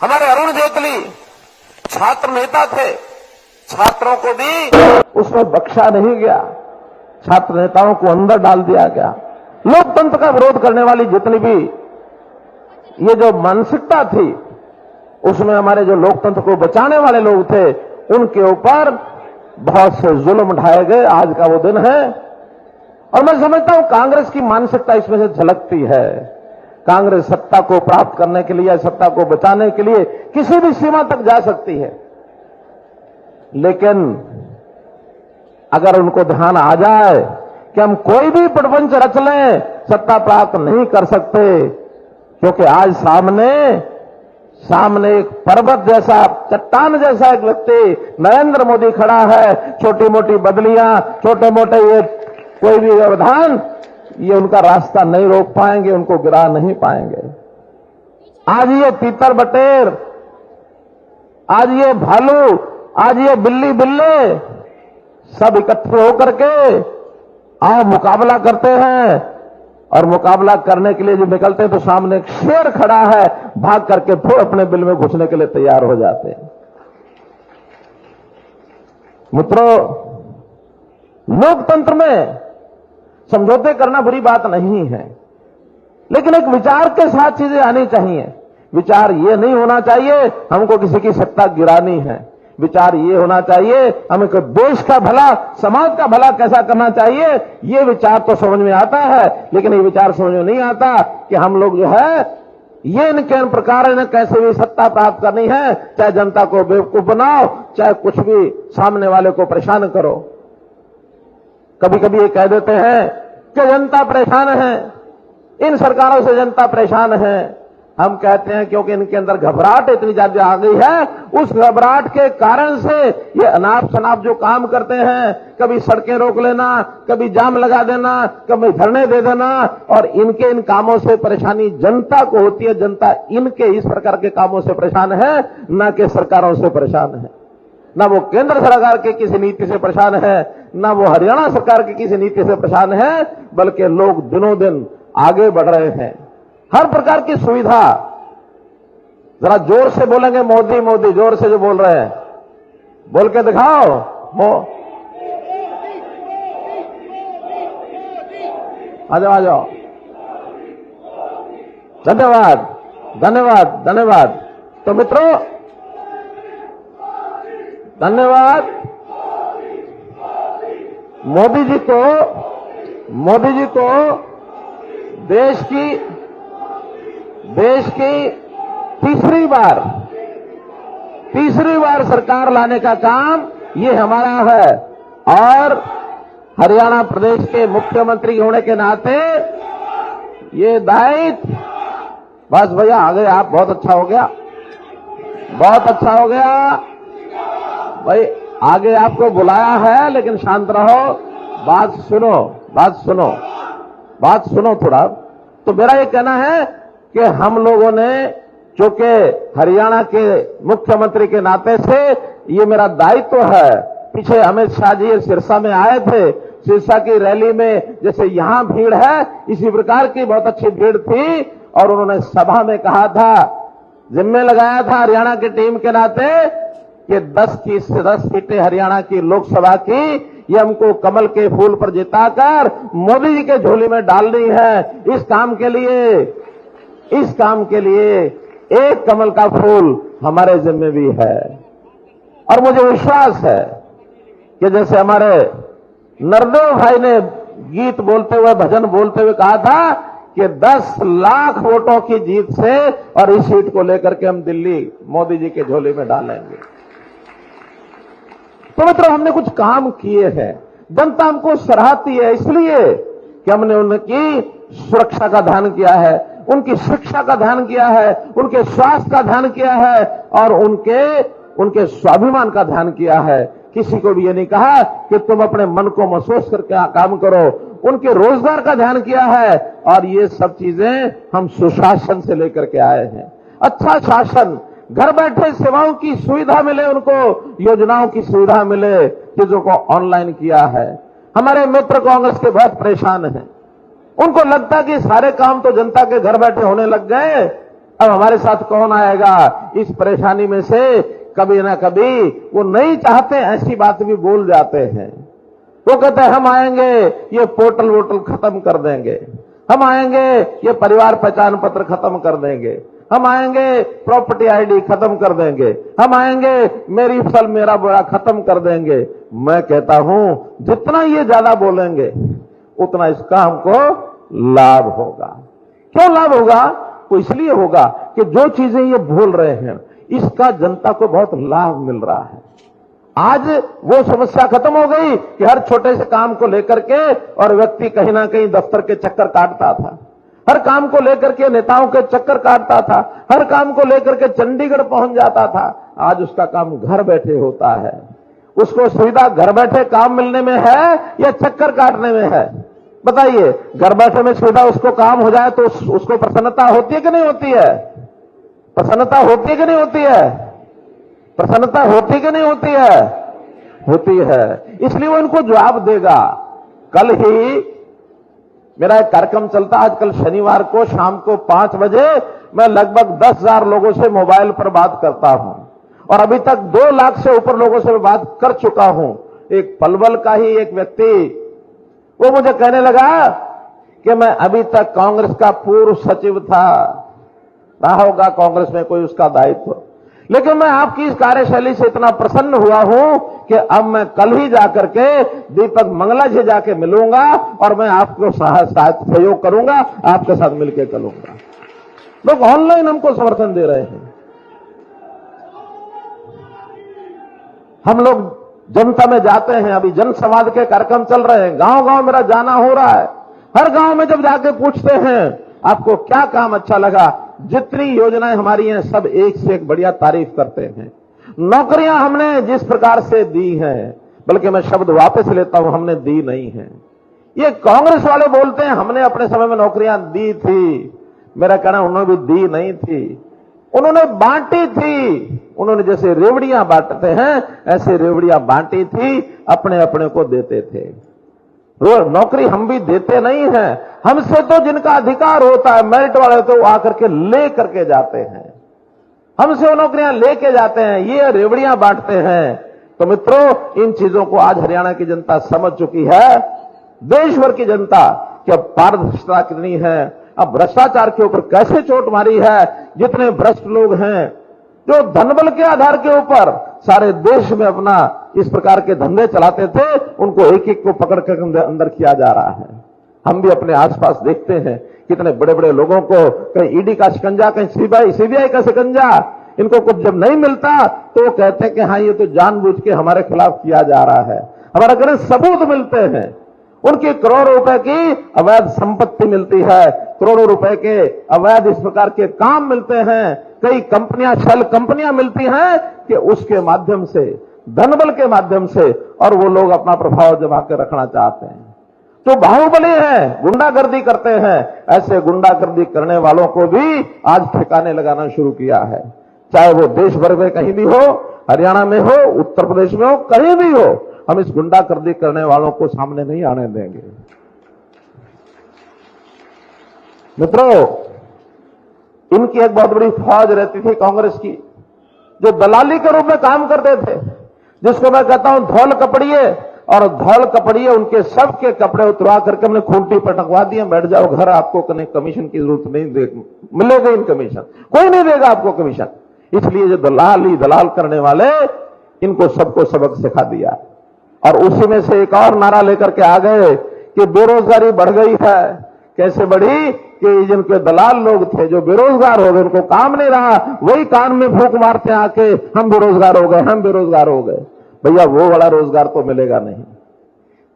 हमारे अरुण जेटली छात्र नेता थे, छात्रों को भी उसमें बख्शा नहीं गया, छात्र नेताओं को अंदर डाल दिया गया। लोकतंत्र का विरोध करने वाली जितनी भी ये जो मानसिकता थी, उसमें हमारे जो लोकतंत्र को बचाने वाले लोग थे उनके ऊपर बहुत से जुल्म ढाए गए। आज का वो दिन है और मैं समझता हूं कांग्रेस की मानसिकता इसमें से झलकती है। कांग्रेस सत्ता को प्राप्त करने के लिए, सत्ता को बचाने के लिए किसी भी सीमा तक जा सकती है, लेकिन अगर उनको ध्यान आ जाए कि हम कोई भी प्रपंच रच लें, सत्ता प्राप्त नहीं कर सकते, क्योंकि आज सामने एक पर्वत जैसा, चट्टान जैसा एक व्यक्ति नरेंद्र मोदी खड़ा है। छोटी मोटी बदलियां, छोटे मोटे ये कोई भी व्यवधान, ये उनका रास्ता नहीं रोक पाएंगे, उनको गिरा नहीं पाएंगे। आज ये तीतर बटेर, आज ये भालू, आज ये बिल्ली बिल्ले सब इकट्ठे होकर के आओ मुकाबला करते हैं और मुकाबला करने के लिए जो निकलते हैं तो सामने एक शेर खड़ा है, भाग करके फिर अपने बिल में घुसने के लिए तैयार हो जाते हैं। मित्रों, लोकतंत्र में समझौते करना बुरी बात नहीं है, लेकिन एक विचार के साथ चीजें आनी चाहिए। विचार ये नहीं होना चाहिए हमको किसी की सत्ता गिरानी है, विचार ये होना चाहिए हमें देश का भला, समाज का भला कैसा करना चाहिए। ये विचार तो समझ में आता है, लेकिन ये विचार समझ में नहीं आता कि हम लोग जो है ये इनके प्रकार इन्हें कैसे भी सत्ता प्राप्त करनी है, चाहे जनता को बेवकूफ बनाओ, चाहे कुछ भी सामने वाले को परेशान करो। कभी कभी ये कह देते हैं कि जनता परेशान है, इन सरकारों से जनता परेशान है। हम कहते हैं क्योंकि इनके अंदर घबराहट इतनी ज्यादा आ गई है, उस घबराहट के कारण से ये अनाप शनाप जो काम करते हैं, कभी सड़कें रोक लेना, कभी जाम लगा देना, कभी धरने दे देना, और इनके इन कामों से परेशानी जनता को होती है। जनता इनके इस प्रकार के कामों से परेशान है, न कि सरकारों से परेशान है, न वो केंद्र सरकार के किसी नीति से परेशान है, ना वो हरियाणा सरकार की किसी नीति से परेशान है, बल्कि लोग दिनों दिन आगे बढ़ रहे हैं। हर प्रकार की सुविधा, जरा जोर से बोलेंगे मोदी मोदी, जोर से जो बोल रहे हैं बोल के दिखाओ। आ जाओ आ जाओ। धन्यवाद धन्यवाद धन्यवाद। तो मित्रों धन्यवाद। मोदी जी को देश की तीसरी बार सरकार लाने का काम ये हमारा है, और हरियाणा प्रदेश के मुख्यमंत्री होने के नाते ये दायित्व, बस भैया आ गए आप, बहुत अच्छा हो गया, बहुत अच्छा हो गया भाई। आगे आपको बुलाया है, लेकिन शांत रहो, बात सुनो थोड़ा। तो मेरा ये कहना है कि हम लोगों ने, चूंकि हरियाणा के मुख्यमंत्री के नाते से ये मेरा दायित्व है। पीछे अमित शाह जी सिरसा में आए थे, सिरसा की रैली में जैसे यहां भीड़ है, इसी प्रकार की बहुत अच्छी भीड़ थी, और उन्होंने सभा में कहा था, जिम्मे लगाया था हरियाणा की टीम के नाते कि 10 सीटें हरियाणा की लोकसभा की ये हमको कमल के फूल पर जिताकर मोदी जी के झोली में डालनी है। इस काम के लिए एक कमल का फूल हमारे जिम्मे भी है। और मुझे विश्वास है कि जैसे हमारे नरदेव भाई ने गीत बोलते हुए, भजन बोलते हुए कहा था कि 10 लाख वोटों की जीत से और इस सीट को लेकर के हम दिल्ली मोदी जी के झोले में डालेंगे। तो मित्रों हमने कुछ काम किए हैं, जनता हमको सराहती है, इसलिए कि हमने उनकी सुरक्षा का ध्यान किया है, उनकी शिक्षा का ध्यान किया है, उनके स्वास्थ्य का ध्यान किया है, और उनके स्वाभिमान का ध्यान किया है। किसी को भी ये नहीं कहा कि तुम अपने मन को महसूस करके काम करो। उनके रोजगार का ध्यान किया है, और ये सब चीजें हम सुशासन से लेकर के आए हैं। अच्छा शासन, घर बैठे सेवाओं की सुविधा मिले, उनको योजनाओं की सुविधा मिले, चीजों को ऑनलाइन किया है। हमारे मित्र कांग्रेस के बहुत परेशान हैं, उनको लगता कि सारे काम तो जनता के घर बैठे होने लग गए, अब हमारे साथ कौन आएगा। इस परेशानी में से कभी ना कभी वो नहीं चाहते, ऐसी बात भी बोल जाते हैं। वो कहते हैं हम आएंगे, ये पोर्टल वोटल खत्म कर देंगे, हम आएंगे, ये परिवार पहचान पत्र खत्म कर देंगे, हम आएंगे, प्रॉपर्टी आईडी खत्म कर देंगे, हम आएंगे, मेरी फसल मेरा बोरा खत्म कर देंगे। मैं कहता हूं जितना ये ज्यादा बोलेंगे उतना इसका हमको लाभ होगा। क्यों लाभ होगा? तो इसलिए होगा कि जो चीजें ये बोल रहे हैं इसका जनता को बहुत लाभ मिल रहा है। आज वो समस्या खत्म हो गई कि हर छोटे से काम को लेकर के और व्यक्ति कहीं ना कहीं दफ्तर के चक्कर काटता था, हर काम को लेकर के नेताओं के चक्कर काटता था, हर काम को लेकर के चंडीगढ़ पहुंच जाता था। आज उसका काम घर बैठे होता है। उसको सुविधा घर बैठे काम मिलने में है या चक्कर काटने में है? बताइए, घर बैठे में सुविधा उसको काम हो जाए तो उसको प्रसन्नता होती है कि नहीं होती है? प्रसन्नता होती है कि नहीं होती है? प्रसन्नता होती कि नहीं होती है? होती है। इसलिए वो इनको जवाब देगा। कल ही मेरा एक कार्यक्रम चलता, आजकल शनिवार को शाम को 5 बजे मैं लगभग 10,000 लोगों से मोबाइल पर बात करता हूं, और अभी तक 2 लाख से ऊपर लोगों से मैं बात कर चुका हूं। एक पलवल का ही एक व्यक्ति, वो मुझे कहने लगा कि मैं अभी तक कांग्रेस का पूर्व सचिव था, रहा होगा कांग्रेस में कोई उसका दायित्व, लेकिन मैं आपकी इस कार्यशैली से इतना प्रसन्न हुआ हूं कि अब मैं कल ही जाकर के दीपक मंगला जी जाके मिलूंगा और मैं आपको सहयोग करूंगा, आपके साथ मिलकर करूंगा। लोग ऑनलाइन हमको समर्थन दे रहे हैं। हम लोग जनता में जाते हैं, अभी जनसंवाद के कार्यक्रम चल रहे हैं, गांव गांव मेरा जाना हो रहा है। हर गांव में जब जाके पूछते हैं आपको क्या काम अच्छा लगा, जितनी योजनाएं हमारी हैं सब एक से एक बढ़िया तारीफ करते हैं। नौकरियां हमने जिस प्रकार से दी हैं, बल्कि मैं शब्द वापस लेता हूं, हमने दी नहीं है। ये कांग्रेस वाले बोलते हैं हमने अपने समय में नौकरियां दी थी, मेरा कहना उन्होंने भी दी नहीं थी। उन्होंने बांटी थी। उन्होंने जैसे रेवड़ियां बांटते हैं ऐसे रेवड़ियां बांटी थी, अपने अपने को देते थे। नौकरी हम भी देते नहीं हैं, हमसे तो जिनका अधिकार होता है मेरिट वाले तो आकर के ले करके जाते हैं, हमसे वो नौकरियां लेके जाते हैं, ये रेवड़ियां बांटते हैं। तो मित्रों, इन चीजों को आज हरियाणा की जनता समझ चुकी है, देश भर की जनता, कि अब पारदर्शिता कितनी है, अब भ्रष्टाचार के ऊपर कैसे चोट मारी है। जितने भ्रष्ट लोग हैं जो धनबल के आधार के ऊपर सारे देश में अपना इस प्रकार के धंधे चलाते थे, उनको एक एक को पकड़ कर अंदर किया जा रहा है। हम भी अपने आसपास देखते हैं कितने बड़े बड़े लोगों को, कहीं ईडी का शिकंजा, कहीं सीबीआई का शिकंजा, इनको कुछ जब नहीं मिलता तो वो कहते हैं कि हाँ ये तो जानबूझ के हमारे खिलाफ किया जा रहा है। हमारे घर सबूत मिलते हैं, उनकी करोड़ों रुपए की अवैध संपत्ति मिलती है, करोड़ों रुपए के अवैध इस प्रकार के काम मिलते हैं, कई कंपनियां, शेल कंपनियां मिलती हैं कि उसके माध्यम से, धनबल के माध्यम से, और वो लोग अपना प्रभाव जमा के रखना चाहते हैं। तो बाहुबली है, गुंडागर्दी करते हैं, ऐसे गुंडागर्दी करने वालों को भी आज ठिकाने लगाना शुरू किया है। चाहे वो देश भर में कहीं भी हो, हरियाणा में हो, उत्तर प्रदेश में हो, कहीं भी हो, हम इस गुंडागर्दी करने वालों को सामने नहीं आने देंगे। मित्रों, इनकी एक बहुत बड़ी फौज रहती थी कांग्रेस की, जो दलाली के रूप में काम करते थे, जिसको मैं कहता हूं धौल कपड़िए, और धौल कपड़िए उनके सबके कपड़े उतरवा करके हमने खूंटी पर टंगवा दिए, बैठ जाओ घर, आपको कमीशन की जरूरत नहीं, मिलेगा इन कमीशन, कोई नहीं देगा आपको कमीशन। इसलिए जो दलाल करने वाले, इनको सबको सबक सिखा दिया। और उसी में से एक और नारा लेकर के आ गए कि बेरोजगारी बढ़ गई है। कैसे बढ़ी कि जिनके दलाल लोग थे जो बेरोजगार हो गए, उनको काम नहीं रहा, वही कान में फूंक मारते आके हम बेरोजगार हो गए, हम बेरोजगार हो गए। भैया वो वाला रोजगार तो मिलेगा नहीं,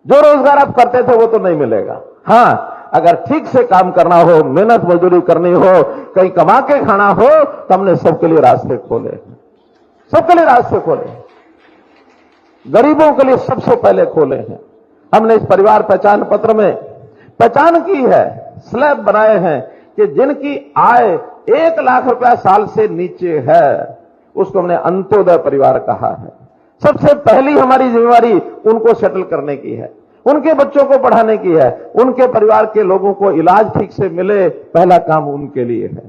जो रोजगार आप करते थे वो तो नहीं मिलेगा। हाँ, अगर ठीक से काम करना हो, मेहनत मजदूरी करनी हो, कहीं कमा के खाना हो, तो हमने सबके लिए रास्ते खोले, सबके लिए रास्ते खोले, गरीबों के लिए सबसे पहले खोले हैं। हमने इस परिवार पहचान पत्र में पहचान की है, स्लैब बनाए हैं कि जिनकी आय 1 लाख रुपया साल से नीचे है, उसको हमने अंत्योदय परिवार कहा है। सबसे पहली हमारी जिम्मेवारी उनको सेटल करने की है, उनके बच्चों को पढ़ाने की है, उनके परिवार के लोगों को इलाज ठीक से मिले, पहला काम उनके लिए है।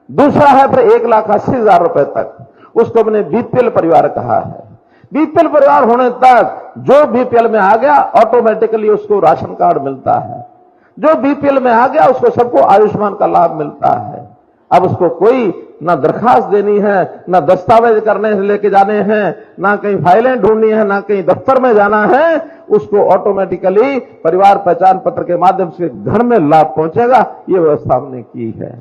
दूसरा है फिर 1,80,000 रुपए तक, उसको हमने बीपीएल परिवार कहा है। बीपीएल परिवार होने तक जो बीपीएल में आ गया ऑटोमेटिकली उसको राशन कार्ड मिलता है, जो बीपीएल में आ गया उसको सबको आयुष्मान का लाभ मिलता है। अब उसको कोई ना दरखास्त देनी है, ना दस्तावेज करने लेके जाने हैं, ना कहीं फाइलें ढूंढनी है, ना कहीं दफ्तर में जाना है, उसको ऑटोमेटिकली परिवार पहचान पत्र के माध्यम से घर में लाभ पहुंचेगा। ये व्यवस्था हमने की है।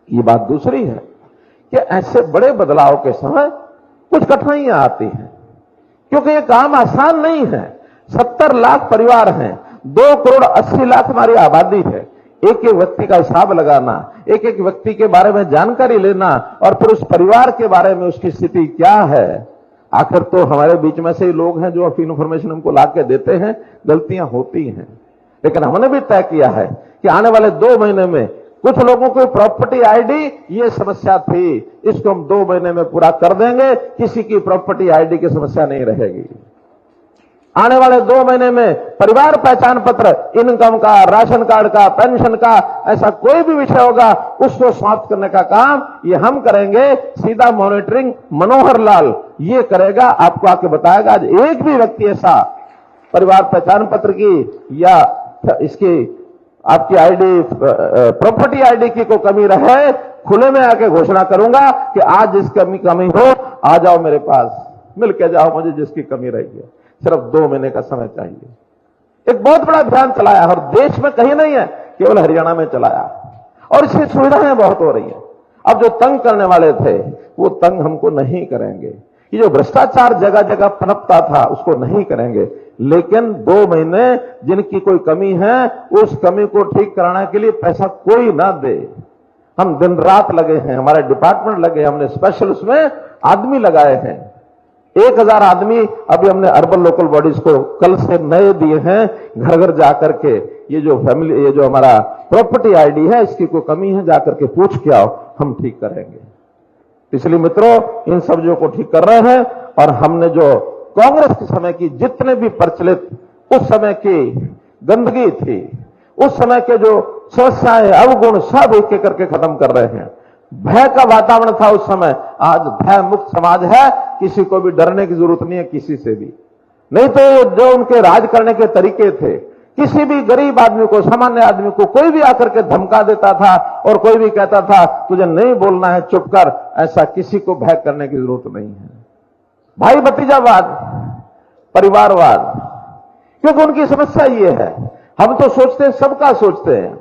ये बात दूसरी है कि ऐसे बड़े बदलाव के समय कुछ कठिनाइयां आती हैं, क्योंकि ये काम आसान नहीं है। 70 लाख परिवार हैं, 2 करोड़ 80 लाख हमारी आबादी है। एक एक व्यक्ति का हिसाब लगाना, एक एक व्यक्ति के बारे में जानकारी लेना, और फिर उस परिवार के बारे में उसकी स्थिति क्या है। आखिर तो हमारे बीच में से ही लोग हैं जो इंफॉर्मेशन हमको ला के देते हैं, गलतियां होती हैं। लेकिन हमने भी तय किया है कि आने वाले 2 महीने में कुछ लोगों को प्रॉपर्टी आईडी, ये समस्या थी, इसको हम 2 महीने में पूरा कर देंगे, किसी की प्रॉपर्टी आईडी की समस्या नहीं रहेगी। आने वाले 2 महीने में परिवार पहचान पत्र, इनकम का, राशन कार्ड का, पेंशन का, ऐसा कोई भी विषय होगा उसको समाप्त करने का काम ये हम करेंगे। सीधा मॉनिटरिंग मनोहर लाल ये करेगा, आपको आके बताएगा। आज एक भी व्यक्ति ऐसा परिवार पहचान पत्र की या इसकी आपकी आईडी, प्रॉपर्टी आईडी की कोई कमी रहे, खुले में आके घोषणा करूंगा कि आज जिसकी कमी हो आ जाओ मेरे पास, मिलके जाओ, मुझे जिसकी कमी रही है। सिर्फ 2 महीने का समय चाहिए। एक बहुत बड़ा अभियान चलाया और देश में कहीं नहीं है, केवल हरियाणा में चलाया, और इसकी सुविधाएं बहुत हो रही हैं। अब जो तंग करने वाले थे वो तंग हमको नहीं करेंगे। ये जो भ्रष्टाचार जगह जगह पनपता था उसको नहीं करेंगे। लेकिन 2 महीने जिनकी कोई कमी है, उस कमी को ठीक कराने के लिए पैसा कोई ना दे। हम दिन रात लगे हैं, हमारे डिपार्टमेंट लगे, हमने स्पेशल उसमें आदमी लगाए हैं। 1000 आदमी अभी हमने अर्बन लोकल बॉडीज को कल से नए दिए हैं, घर घर जाकर के ये जो हमारा प्रॉपर्टी आईडी है इसकी कोई कमी है जाकर के पूछ के आओ। हम ठीक करेंगे। इसलिए मित्रों, इन सब्जियों को ठीक कर रहे हैं। और हमने जो कांग्रेस के समय की जितने भी प्रचलित उस समय की गंदगी थी, उस समय के जो समस्याएं, अवगुण, सब एक एक करके खत्म कर रहे हैं। भय का वातावरण था उस समय, आज भय मुक्त समाज है। किसी को भी डरने की जरूरत नहीं है, किसी से भी नहीं। तो जो उनके राज करने के तरीके थे, किसी भी गरीब आदमी को, सामान्य आदमी को कोई भी आकर के धमका देता था और कोई भी कहता था तुझे नहीं बोलना है, चुप कर, ऐसा किसी को भय करने की जरूरत नहीं है। भाई भतीजावाद, परिवारवाद, क्योंकि उनकी समस्या ये है। हम तो सोचते हैं, सबका सोचते हैं,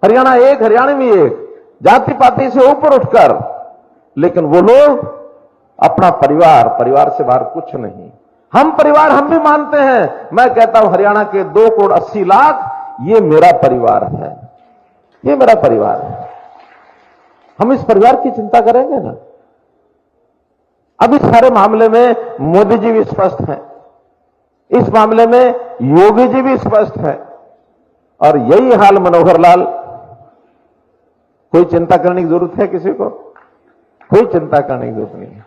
हरियाणा एक, हरियाणा में एक, जाति पाति से ऊपर उठकर, लेकिन वो लोग अपना परिवार, परिवार से बाहर कुछ नहीं। हम परिवार हम भी मानते हैं। मैं कहता हूं हरियाणा के 2,80,00,000 ये मेरा परिवार है, ये मेरा परिवार है। हम इस परिवार की चिंता करेंगे ना। अब इस सारे मामले में मोदी जी भी स्पष्ट हैं, इस मामले में योगी जी भी स्पष्ट हैं, और यही हाल मनोहर लाल। कोई चिंता करने की जरूरत है किसी को? कोई चिंता करने की जरूरत नहीं है।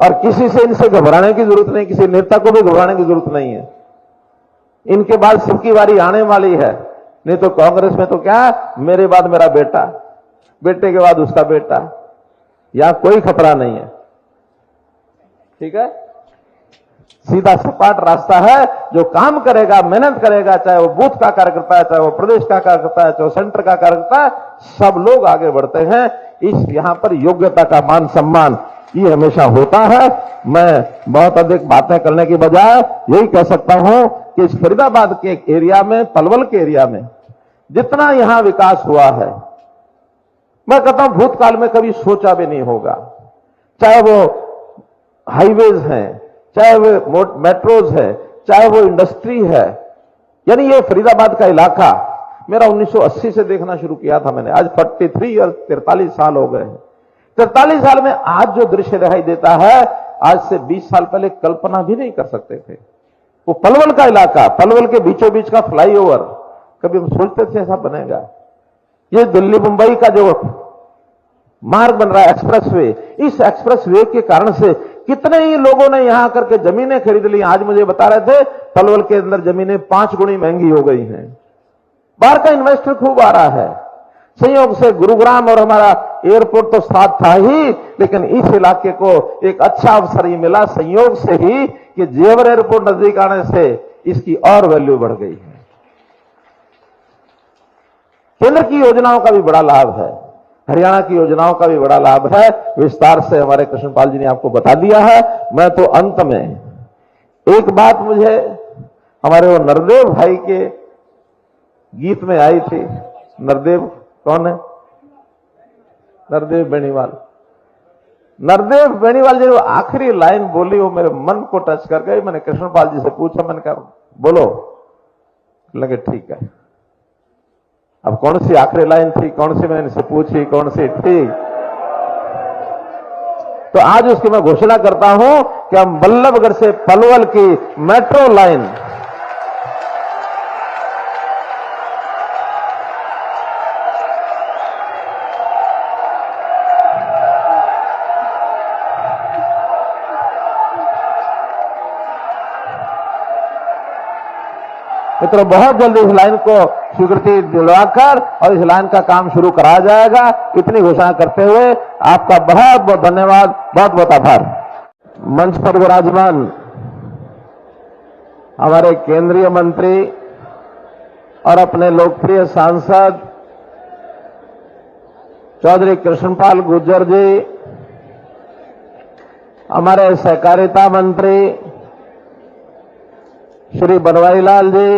और किसी से इनसे घबराने की जरूरत नहीं, किसी नेता को भी घबराने की जरूरत नहीं है। इनके बाद सबकी बारी आने वाली है। नहीं तो कांग्रेस में तो क्या, मेरे बाद मेरा बेटा, बेटे के बाद उसका बेटा, यहां कोई खतरा नहीं है। ठीक है, सीधा सपाट रास्ता है। जो काम करेगा, मेहनत करेगा, चाहे वो बूथ का कार्यकर्ता है, चाहे वो प्रदेश का कार्यकर्ता है, चाहे वो सेंटर का कार्यकर्ता है, सब लोग आगे बढ़ते हैं। इस यहां पर योग्यता का मान सम्मान ये हमेशा होता है। मैं बहुत अधिक बातें करने की बजाय यही कह सकता हूं कि इस फरीदाबाद के एरिया में, पलवल के एरिया में जितना यहां विकास हुआ है, मैं कहता हूं भूतकाल में कभी सोचा भी नहीं होगा। चाहे वो हाईवेज हैं, चाहे वो मेट्रोज है, चाहे वो इंडस्ट्री है। यानी ये फरीदाबाद का इलाका मेरा 1980 से देखना शुरू किया था मैंने। आज 43 ईयर, 43 साल हो गए हैं। 43 साल में आज जो दृश्य दिखाई देता है, आज से 20 साल पहले कल्पना भी नहीं कर सकते थे। वो पलवल का इलाका, पलवल के बीचों बीच का फ्लाईओवर, कभी हम सोचते थे ऐसा बनेगा? ये दिल्ली मुंबई का जो मार्ग बन रहा है, एक्सप्रेसवे, इस एक्सप्रेसवे के कारण से कितने ही लोगों ने यहां आकर के जमीनें खरीद ली। आज मुझे बता रहे थे पलवल के अंदर जमीनें 5 गुनी महंगी हो गई हैं। बाहर का इन्वेस्टर खूब आ रहा है। संयोग से गुरुग्राम और हमारा एयरपोर्ट तो साथ था ही, लेकिन इस इलाके को एक अच्छा अवसर ही मिला संयोग से ही कि जेवर एयरपोर्ट नजदीक आने से इसकी और वैल्यू बढ़ गई है। केंद्र की योजनाओं का भी बड़ा लाभ है, हरियाणा की योजनाओं का भी बड़ा लाभ है। विस्तार से हमारे कृष्णपाल जी ने आपको बता दिया है। मैं तो अंत में एक बात मुझे हमारे वो नरदेव भाई के गीत में आई थी। नरदेव कौन है? नरदेव बेनीवाल। नरदेव बेनीवाल जी वो आखिरी लाइन बोली, वो मेरे मन को टच कर गई। मैंने कृष्णपाल जी से पूछा, मैंने कहा बोलो, लगे ठीक है। अब कौन सी आखिरी लाइन थी, कौन सी मैंने इनसे पूछी, कौन सी ठीक, तो आज उसकी मैं घोषणा करता हूं कि हम बल्लभगढ़ से पलवल की मेट्रो लाइन मित्रों बहुत जल्दी इस लाइन को स्वीकृति दिलवाकर और इस लाइन का काम शुरू कराया जाएगा। इतनी घोषणा करते हुए आपका बहुत बहुत धन्यवाद, बहुत बहुत आभार। मंच पर विराजमान हमारे केंद्रीय मंत्री और अपने लोकप्रिय सांसद चौधरी कृष्णपाल गुर्जर जी, हमारे सहकारिता मंत्री श्री बनवारी लाल जी,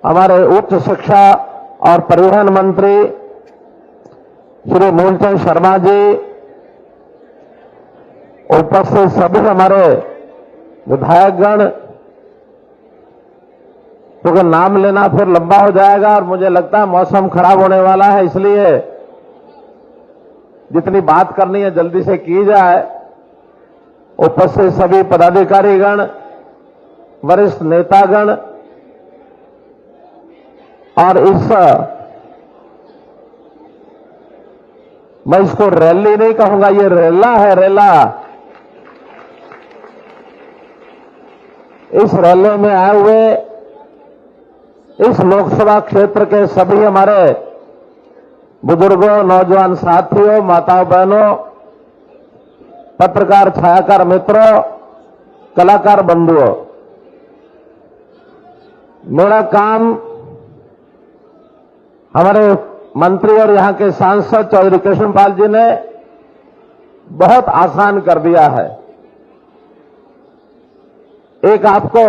हमारे उच्च शिक्षा और परिवहन मंत्री श्री मूलचंद शर्मा जी, उपस्थित सभी हमारे विधायकगण, क्योंकि नाम लेना फिर लंबा हो जाएगा और मुझे लगता है मौसम खराब होने वाला है, इसलिए जितनी बात करनी है जल्दी से की जाए। उपस्थित सभी पदाधिकारीगण, वरिष्ठ नेतागण और इस मैं इसको रैली नहीं कहूंगा, ये रेला है, रेला। इस रैली में आए हुए इस लोकसभा क्षेत्र के सभी हमारे बुजुर्गों, नौजवान साथियों, माताओं बहनों, पत्रकार छायाकार मित्रों, कलाकार बंधुओं, मेरा काम हमारे मंत्री और यहां के सांसद चौधरी कृष्णपाल जी ने बहुत आसान कर दिया है। एक आपको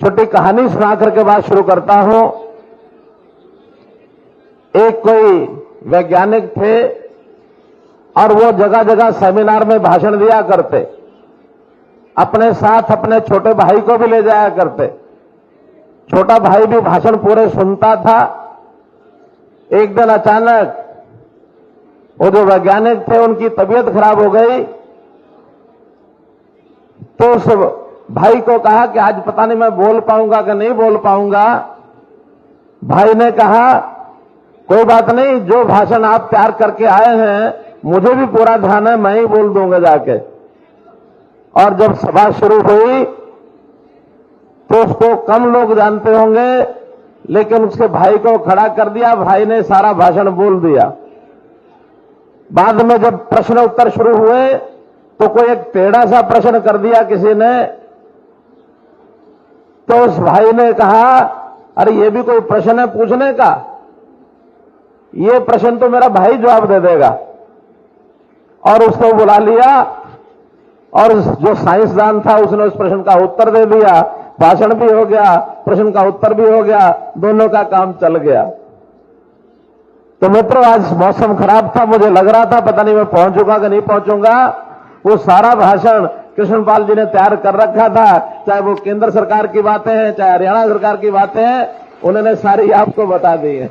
छोटी कहानी सुनाकर के बात शुरू करता हूं। एक कोई वैज्ञानिक थे और वो जगह जगह सेमिनार में भाषण दिया करते, अपने साथ अपने छोटे भाई को भी ले जाया करते। छोटा भाई भी भाषण पूरे सुनता था। एक दिन अचानक वो जो वैज्ञानिक थे उनकी तबीयत खराब हो गई, तो उस भाई को कहा कि आज पता नहीं मैं बोल पाऊंगा कि नहीं बोल पाऊंगा। भाई ने कहा कोई बात नहीं, जो भाषण आप तैयार करके आए हैं मुझे भी पूरा ध्यान है, मैं ही बोल दूंगा जाके। और जब सभा शुरू हुई तो उसको कम लोग जानते होंगे, लेकिन उसके भाई को खड़ा कर दिया, भाई ने सारा भाषण बोल दिया। बाद में जब प्रश्न उत्तर शुरू हुए तो कोई एक टेढ़ा सा प्रश्न कर दिया किसी ने, तो उस भाई ने कहा अरे ये भी कोई प्रश्न है पूछने का, ये प्रश्न तो मेरा भाई जवाब दे देगा। और उसको बुला लिया और जो साइंसदान था उसने उस प्रश्न का उत्तर दे दिया। भाषण भी हो गया, प्रश्न का उत्तर भी हो गया, दोनों का काम चल गया। तो मित्रों, आज मौसम खराब था, मुझे लग रहा था पता नहीं मैं पहुंचूंगा कि नहीं पहुंचूंगा। वो सारा भाषण कृष्णपाल जी ने तैयार कर रखा था, चाहे वो केंद्र सरकार की बातें हैं, चाहे हरियाणा सरकार की बातें हैं, उन्होंने सारी आपको बता दी है।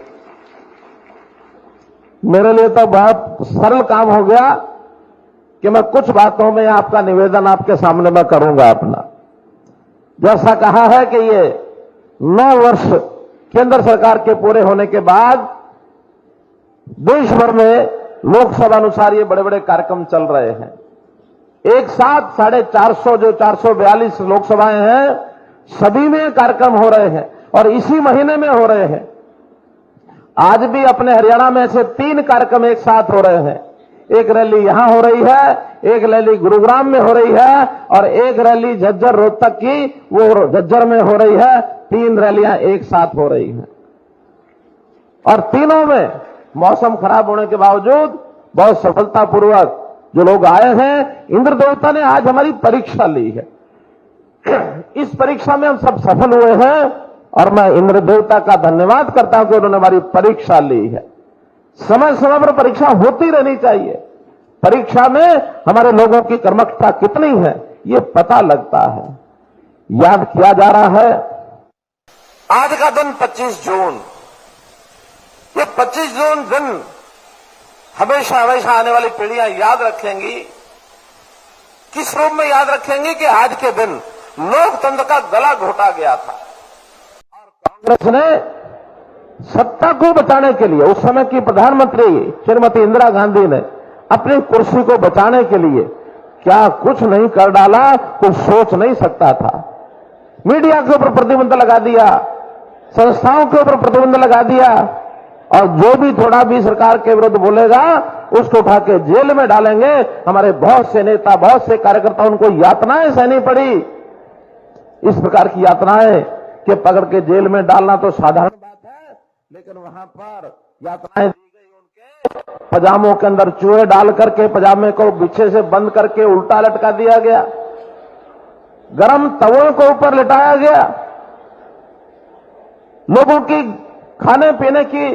मेरे लिए तो बहुत सरल काम हो गया कि मैं कुछ बातों में आपका निवेदन आपके सामने मैं करूंगा अपना। जैसा कहा है कि ये 9 वर्ष केंद्र सरकार के पूरे होने के बाद देश भर में लोकसभा अनुसार ये बड़े बड़े कार्यक्रम चल रहे हैं। एक साथ 450 जो 442 लोकसभाएं हैं, सभी में कार्यक्रम हो रहे हैं और इसी महीने में हो रहे हैं। आज भी अपने हरियाणा में ऐसे 3 कार्यक्रम एक साथ हो रहे हैं। एक रैली यहां हो रही है, एक रैली गुरुग्राम में हो रही है और एक रैली झज्जर रोहतक की, वो झज्जर में हो रही है। 3 रैलियां एक साथ हो रही हैं और तीनों में मौसम खराब होने के बावजूद बहुत सफलतापूर्वक जो लोग आए हैं, इंद्र देवता ने आज हमारी परीक्षा ली है। इस परीक्षा में हम सब सफल हुए हैं और मैं इंद्र देवता का धन्यवाद करता हूं कि उन्होंने हमारी परीक्षा ली है। समय समय पर परीक्षा होती रहनी चाहिए। परीक्षा में हमारे लोगों की कर्मठता कितनी है ये पता लगता है। याद किया जा रहा है आज का दिन 25 जून। ये 25 जून दिन हमेशा हमेशा आने वाली पीढ़ियां याद रखेंगी। किस रूप में याद रखेंगी कि आज के दिन लोकतंत्र का गला घोटा गया था और कांग्रेस ने सत्ता को बचाने के लिए, उस समय की प्रधानमंत्री श्रीमती इंदिरा गांधी ने अपनी कुर्सी को बचाने के लिए क्या कुछ नहीं कर डाला, कुछ सोच नहीं सकता था। मीडिया के ऊपर प्रतिबंध लगा दिया, संस्थाओं के ऊपर प्रतिबंध लगा दिया और जो भी थोड़ा भी सरकार के विरुद्ध बोलेगा उसको उठा के जेल में डालेंगे। हमारे बहुत से नेता, बहुत से कार्यकर्ता, उनको यातनाएं सहनी पड़ी। इस प्रकार की यातनाएं कि पकड़ के जेल में डालना तो साधारण बात है, लेकिन वहां पर यातनाएं दी गई। उनके पजामों के अंदर चूहे डाल करके पजामे को पीछे से बंद करके उल्टा लटका दिया गया, गरम तवों को ऊपर लिटाया गया, लोगों की खाने पीने की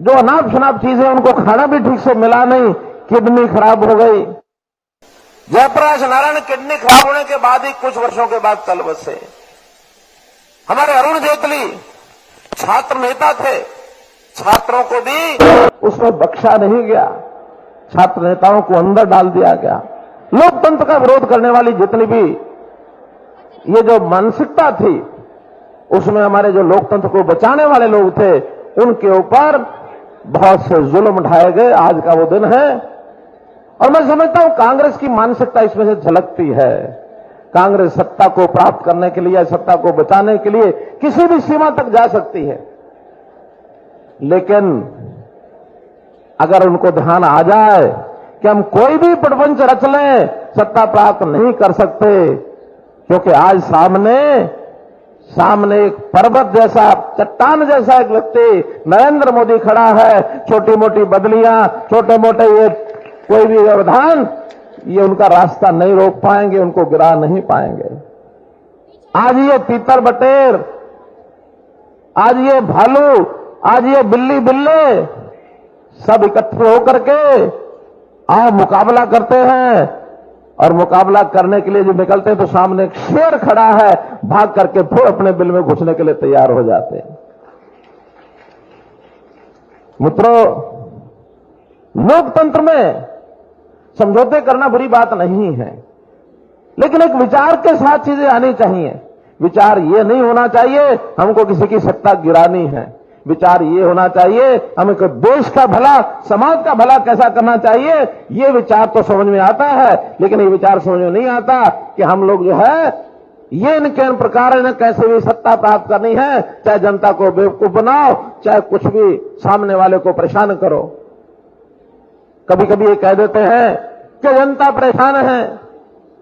जो अनाप शनाप चीजें उनको खाना भी ठीक से मिला नहीं, किडनी खराब हो गई। जयप्रकाश नारायण किडनी खराब होने के बाद ही कुछ वर्षों के बाद चल बसे। हमारे अरुण जेटली छात्र नेता थे, छात्रों को भी उसमें बख्शा नहीं गया, छात्र नेताओं को अंदर डाल दिया गया। लोकतंत्र का विरोध करने वाली जितनी भी ये जो मानसिकता थी, उसमें हमारे जो लोकतंत्र को बचाने वाले लोग थे, उनके ऊपर बहुत से जुल्म उठाए गए। आज का वो दिन है और मैं समझता हूं कांग्रेस की मानसिकता इसमें से झलकती है। कांग्रेस सत्ता को प्राप्त करने के लिए, सत्ता को बचाने के लिए किसी भी सीमा तक जा सकती है, लेकिन अगर उनको ध्यान आ जाए कि हम कोई भी प्रपंच रच लें, सत्ता प्राप्त नहीं कर सकते, क्योंकि आज सामने एक पर्वत जैसा, चट्टान जैसा एक व्यक्ति नरेंद्र मोदी खड़ा है। छोटी मोटी बदलियां, छोटे मोटे ये कोई भी व्यवधान, ये उनका रास्ता नहीं रोक पाएंगे, उनको गिरा नहीं पाएंगे। आज ये तीतर बटेर, आज ये भालू, आज ये बिल्ली बिल्ले सब इकट्ठे होकर के आओ मुकाबला करते हैं, और मुकाबला करने के लिए जो निकलते हैं तो सामने एक शेर खड़ा है, भाग करके फिर अपने बिल में घुसने के लिए तैयार हो जाते हैं। मित्रों, लोकतंत्र में समझौते करना बुरी बात नहीं है, लेकिन एक विचार के साथ चीजें आनी चाहिए। विचार ये नहीं होना चाहिए हमको किसी की सत्ता गिरानी है। विचार ये होना चाहिए हमें देश का भला, समाज का भला कैसा करना चाहिए। ये विचार तो समझ में आता है, लेकिन ये विचार समझ में नहीं आता कि हम लोग जो है ये इनके प्रकार इन्हें कैसे भी सत्ता प्राप्त करनी है, चाहे जनता को बेवकूफ बनाओ, चाहे कुछ भी सामने वाले को परेशान करो। कभी कभी ये कह देते हैं कि जनता परेशान है,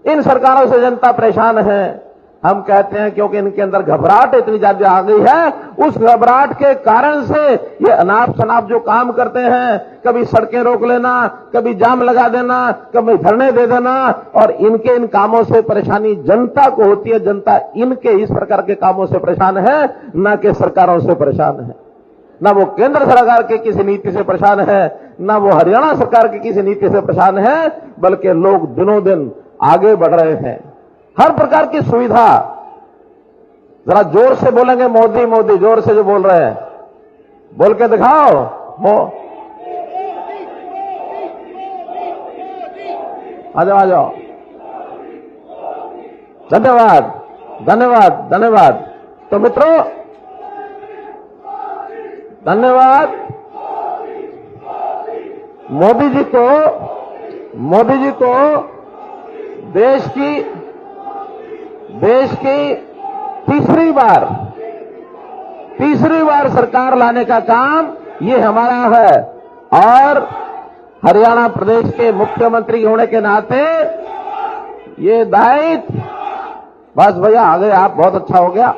इन सरकारों से जनता परेशान है। हम कहते हैं क्योंकि इनके अंदर घबराहट इतनी ज्यादा आ गई है, उस घबराहट के कारण से ये अनाप शनाप जो काम करते हैं, कभी सड़कें रोक लेना, कभी जाम लगा देना, कभी धरने दे देना, और इनके इन कामों से परेशानी जनता को होती है। जनता इनके इस प्रकार के कामों से परेशान है, न कि सरकारों से परेशान है। न वो केंद्र सरकार के किसी नीति से परेशान है, न वो हरियाणा सरकार की किसी नीति से परेशान है, बल्कि लोग दिनों दिन आगे बढ़ रहे हैं। हर प्रकार की सुविधा, जरा जोर से बोलेंगे मोदी मोदी, जोर से जो बोल रहे हैं बोल के दिखाओ। आ जाओ आ जाओ। धन्यवाद धन्यवाद धन्यवाद। तो मित्रों, धन्यवाद। मोदी जी को देश की तीसरी बार सरकार लाने का काम ये हमारा है, और हरियाणा प्रदेश के मुख्यमंत्री होने के नाते ये दायित्व, बस भैया आ गए आप, बहुत अच्छा हो गया,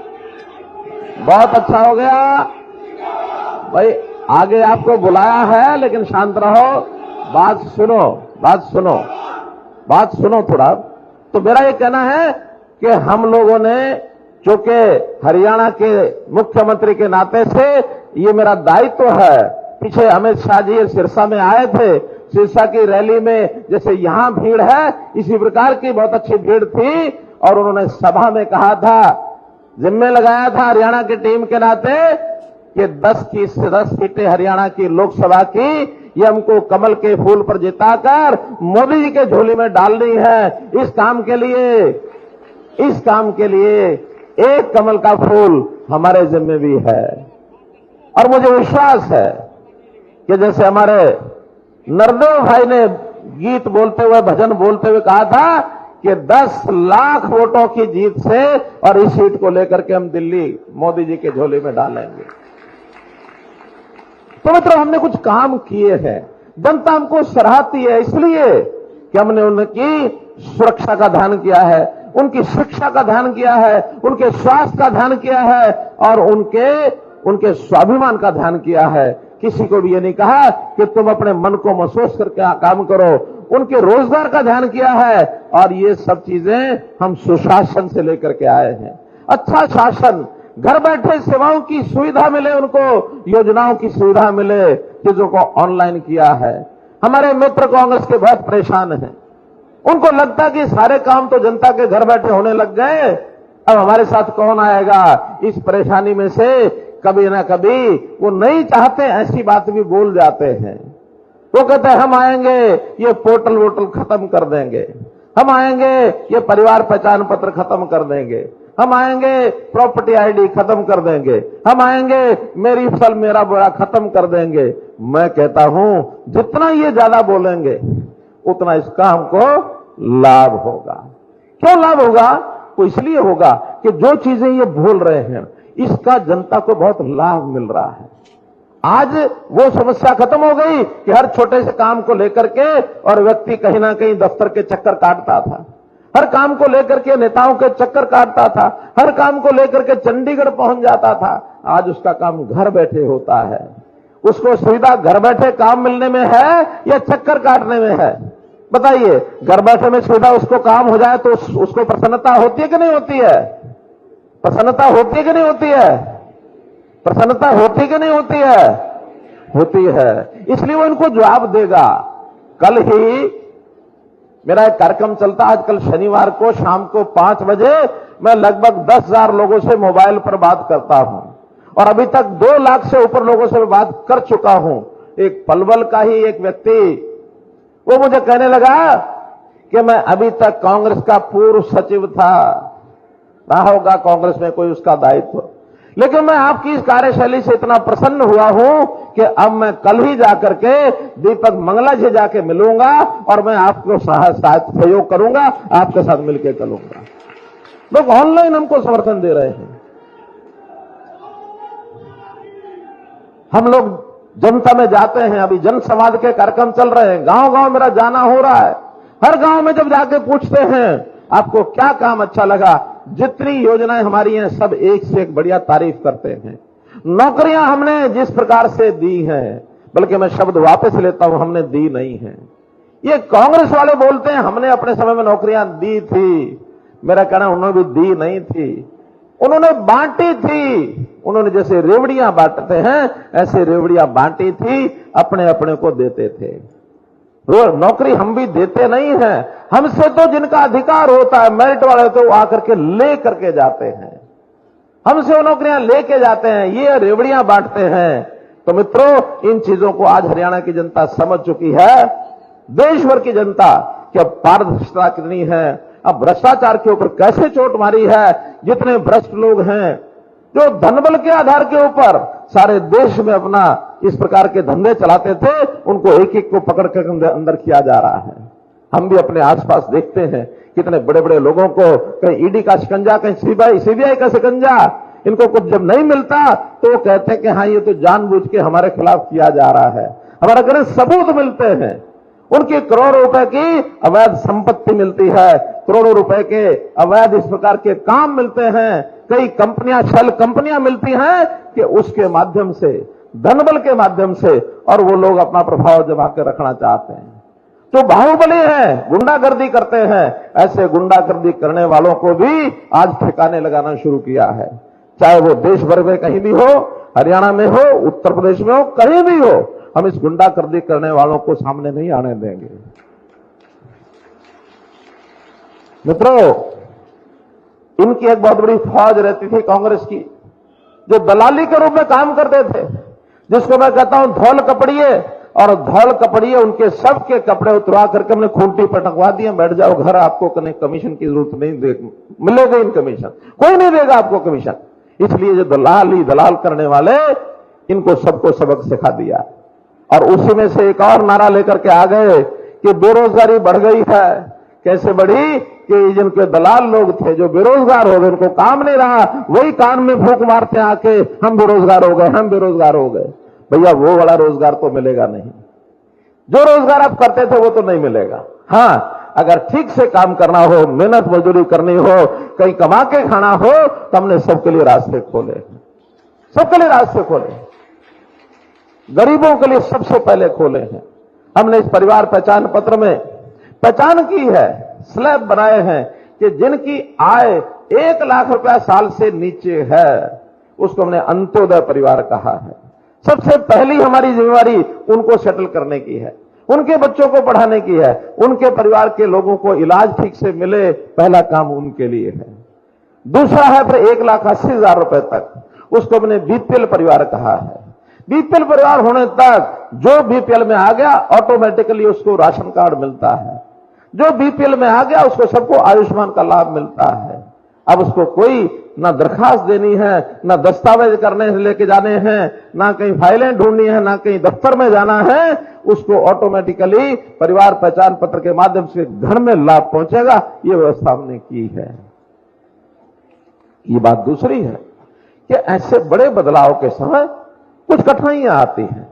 बहुत अच्छा हो गया भाई। आगे आपको बुलाया है, लेकिन शांत रहो, बात सुनो थोड़ा। तो मेरा ये कहना है कि हम लोगों ने, चूंकि हरियाणा के मुख्यमंत्री के नाते से ये मेरा दायित्व है। पीछे अमित शाह जी सिरसा में आए थे, सिरसा की रैली में जैसे यहां भीड़ है, इसी प्रकार की बहुत अच्छी भीड़ थी, और उन्होंने सभा में कहा था, जिम्मे लगाया था हरियाणा की टीम के नाते कि 10 सीटें हरियाणा की लोकसभा की ये हमको कमल के फूल पर जिताकर मोदी जी के झोली में डालनी है। इस काम के लिए एक कमल का फूल हमारे जिम्मे भी है। और मुझे विश्वास है कि जैसे हमारे नरदेव भाई ने गीत बोलते हुए, भजन बोलते हुए कहा था कि 10 लाख वोटों की जीत से और इस सीट को लेकर के हम दिल्ली मोदी जी के झोली में डालेंगे। तो मित्रों, हमने कुछ काम किए हैं, जनता हमको सराहती है, इसलिए कि हमने उनकी सुरक्षा का ध्यान किया है, उनकी शिक्षा का ध्यान किया है, उनके स्वास्थ्य का ध्यान किया है, और उनके स्वाभिमान का ध्यान किया है। किसी को भी ये नहीं कहा कि तुम अपने मन को महसूस करके काम करो। उनके रोजगार का ध्यान किया है, और ये सब चीजें हम सुशासन से लेकर के आए हैं। अच्छा शासन, घर बैठे सेवाओं की सुविधा मिले, उनको योजनाओं की सुविधा मिले, चीजों को ऑनलाइन किया है। हमारे मित्र कांग्रेस के बहुत परेशान हैं, उनको लगता कि सारे काम तो जनता के घर बैठे होने लग गए, अब हमारे साथ कौन आएगा। इस परेशानी में से कभी ना कभी वो नहीं चाहते, ऐसी बात भी बोल जाते हैं। वो कहते हैं हम आएंगे, ये पोर्टल वोटल खत्म कर देंगे, हम आएंगे, ये परिवार पहचान पत्र खत्म कर देंगे, हम आएंगे, प्रॉपर्टी आईडी खत्म कर देंगे, हम आएंगे, मेरी फसल मेरा बोरा खत्म कर देंगे। मैं कहता हूं जितना ये ज्यादा बोलेंगे उतना इसका हमको लाभ होगा। क्यों लाभ होगा? तो इसलिए होगा कि जो चीजें ये बोल रहे हैं इसका जनता को बहुत लाभ मिल रहा है। आज वो समस्या खत्म हो गई कि हर छोटे से काम को लेकर के और व्यक्ति कहीं ना कहीं दफ्तर के चक्कर काटता था, हर काम को लेकर के नेताओं के चक्कर काटता था, हर काम को लेकर के चंडीगढ़ पहुंच जाता था। आज उसका काम घर बैठे होता है। उसको सुविधा घर बैठे काम मिलने में है या चक्कर काटने में है? बताइए, घर बैठे में सुविधा उसको काम हो जाए तो उसको प्रसन्नता होती है कि नहीं होती है? प्रसन्नता होती है कि नहीं होती है? प्रसन्नता होती कि नहीं होती है? होती है। इसलिए वो इनको जवाब देगा। कल ही मेरा एक कार्यक्रम चलता है, आजकल शनिवार को शाम को 5 बजे मैं लगभग 10,000 लोगों से मोबाइल पर बात करता हूं और अभी तक 2 लाख से ऊपर लोगों से बात कर चुका हूं। एक पलवल का ही एक व्यक्ति वो मुझे कहने लगा कि मैं अभी तक कांग्रेस का पूर्व सचिव था, रहा होगा कांग्रेस में कोई उसका दायित्व, लेकिन मैं आपकी इस कार्यशैली से इतना प्रसन्न हुआ हूं कि अब मैं कल ही जाकर के दीपक मंगला जी जाके मिलूंगा और मैं आपको सहयोग करूंगा, आपके साथ मिलकर चलूंगा। लोग ऑनलाइन हमको समर्थन दे रहे हैं। हम लोग जनता में जाते हैं, अभी जनसंवाद के कार्यक्रम चल रहे हैं, गांव गांव मेरा जाना हो रहा है। हर गांव में जब जाके पूछते हैं आपको क्या काम अच्छा लगा, जितनी योजनाएं हमारी हैं सब एक से एक बढ़िया तारीफ करते हैं। नौकरियां हमने जिस प्रकार से दी हैं, बल्कि मैं शब्द वापस लेता हूं, हमने दी नहीं है। ये कांग्रेस वाले बोलते हैं हमने अपने समय में नौकरियां दी थी। मेरा कहना उन्होंने भी दी नहीं थी, उन्होंने बांटी थी। उन्होंने जैसे रेवड़ियां बांटते हैं ऐसे रेवड़ियां बांटी थी, अपने अपने को देते थे। नौकरी हम भी देते नहीं हैं, हमसे तो जिनका अधिकार होता है मेरिट वाले तो वो आकर के ले करके जाते हैं, हमसे वो नौकरियां लेके जाते हैं, ये रेवड़ियां बांटते हैं। तो मित्रों, इन चीजों को आज हरियाणा की जनता समझ चुकी है, देश भर की जनता, कि अब पारदर्शिता कितनी है, अब भ्रष्टाचार के ऊपर कैसे चोट मारी है। जितने भ्रष्ट लोग हैं जो धनबल के आधार के ऊपर सारे देश में अपना इस प्रकार के धंधे चलाते थे, उनको एक एक को पकड़ कर अंदर किया जा रहा है। हम भी अपने आसपास देखते हैं कितने बड़े बड़े लोगों को, कहीं ईडी का शिकंजा, कहीं सीबीआई का शिकंजा, इनको कुछ जब नहीं मिलता तो वो कहते हैं कि हाँ ये तो जानबूझ के हमारे खिलाफ किया जा रहा है। हमारे घर सबूत मिलते हैं, उनकी करोड़ों रुपए की अवैध संपत्ति मिलती है, करोड़ों रुपए के अवैध इस प्रकार के काम मिलते हैं, कई कंपनियां, शेल कंपनियां मिलती हैं कि उसके माध्यम से, धनबल के माध्यम से, और वो लोग अपना प्रभाव जमा कर रखना चाहते हैं। तो बाहुबली हैं, गुंडागर्दी करते हैं, ऐसे गुंडागर्दी करने वालों को भी आज ठिकाने लगाना शुरू किया है। चाहे वो देश भर में कहीं भी हो, हरियाणा में हो, उत्तर प्रदेश में हो, कहीं भी हो, हम इस गुंडागर्दी करने वालों को सामने नहीं आने देंगे। मित्रों, इनकी एक बहुत बड़ी फौज रहती थी कांग्रेस की, जो दलाली के रूप में काम करते थे, जिसको मैं कहता हूं धौल कपड़िए, और धौल कपड़िए उनके सबके कपड़े उतरवा करके हमने खूंटी पर टंगवा दिए, बैठ जाओ घर, आपको कमीशन की जरूरत नहीं, मिलेगा इन कमीशन, कोई नहीं देगा आपको कमीशन। इसलिए जो दलाल करने वाले, इनको सबको सबक सिखा दिया। और उसी में से एक और नारा लेकर के आ गए कि बेरोजगारी बढ़ गई है। कैसे बढ़ी? कि जिनके दलाल लोग थे जो बेरोजगार हो गए, उनको काम नहीं रहा, वही कान में फूंक मारते आके हम बेरोजगार हो गए, हम बेरोजगार हो गए। भैया वो वाला रोजगार तो मिलेगा नहीं, जो रोजगार आप करते थे वो तो नहीं मिलेगा। हाँ, अगर ठीक से काम करना हो, मेहनत मजदूरी करनी हो, कहीं कमा के खाना हो, तो हमने सबके लिए रास्ते खोले, सबके लिए रास्ते खोले, गरीबों के लिए सबसे पहले खोले हैं। हमने इस परिवार पहचान पत्र में पहचान की है, स्लैब बनाए हैं कि जिनकी आय 1 लाख रुपया साल से नीचे है, उसको हमने अंत्योदय परिवार कहा है। सबसे पहली हमारी जिम्मेवारी उनको सेटल करने की है, उनके बच्चों को पढ़ाने की है, उनके परिवार के लोगों को इलाज ठीक से मिले, पहला काम उनके लिए है। दूसरा है फिर 1,80,000 रुपए तक, उसको हमने बीपीएल परिवार कहा है। बीपीएल परिवार होने तक जो बीपीएल में आ गया ऑटोमेटिकली उसको राशन कार्ड मिलता है, जो बीपीएल में आ गया उसको सबको आयुष्मान का लाभ मिलता है। अब उसको कोई ना दरखास्त देनी है, ना दस्तावेज करने से लेके जाने हैं, ना कहीं फाइलें ढूंढनी है, ना कहीं दफ्तर में जाना है। उसको ऑटोमेटिकली परिवार पहचान पत्र के माध्यम से घर में लाभ पहुंचेगा। ये व्यवस्था हमने की है। ये बात दूसरी है कि ऐसे बड़े बदलाव के समय कुछ कठिनाइयां आती हैं,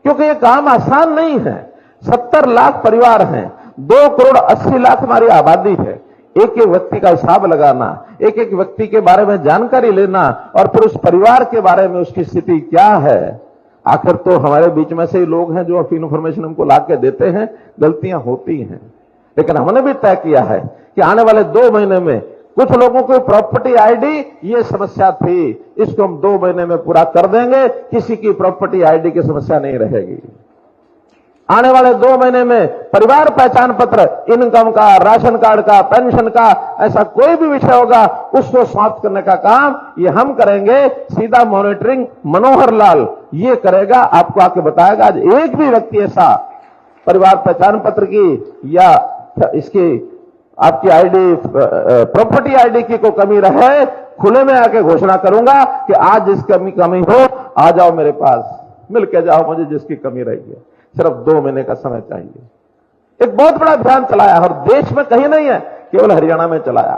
क्योंकि ये काम आसान नहीं है। 70 लाख परिवार हैं, 2 करोड़ 80 लाख हमारी आबादी है। एक एक व्यक्ति का हिसाब लगाना, एक एक व्यक्ति के बारे में जानकारी लेना और फिर उस परिवार के बारे में उसकी स्थिति क्या है। आखिर तो हमारे बीच में से ही लोग हैं जो इंफॉर्मेशन हमको ला के देते हैं, गलतियां होती हैं। लेकिन हमने भी तय किया है कि आने वाले 2 महीने में कुछ लोगों को प्रॉपर्टी आईडी ये समस्या थी, इसको हम 2 महीने में पूरा कर देंगे। किसी की प्रॉपर्टी आईडी की समस्या नहीं रहेगी। आने वाले 2 महीने में परिवार पहचान पत्र, इनकम का, राशन कार्ड का, पेंशन का, ऐसा कोई भी विषय होगा उसको समाप्त करने का काम ये हम करेंगे। सीधा मॉनिटरिंग मनोहर लाल ये करेगा, आपको आके बताएगा। आज एक भी व्यक्ति ऐसा परिवार पहचान पत्र की या इसकी आपकी आईडी, प्रॉपर्टी आईडी की कोई कमी रहे, खुले में आके घोषणा करूंगा कि आज जिस कमी हो आ जाओ मेरे पास, मिल के जाओ मुझे जिसकी कमी रही है। सिर्फ 2 महीने का समय चाहिए। एक बहुत बड़ा अभियान चलाया और देश में कहीं नहीं है, केवल हरियाणा में चलाया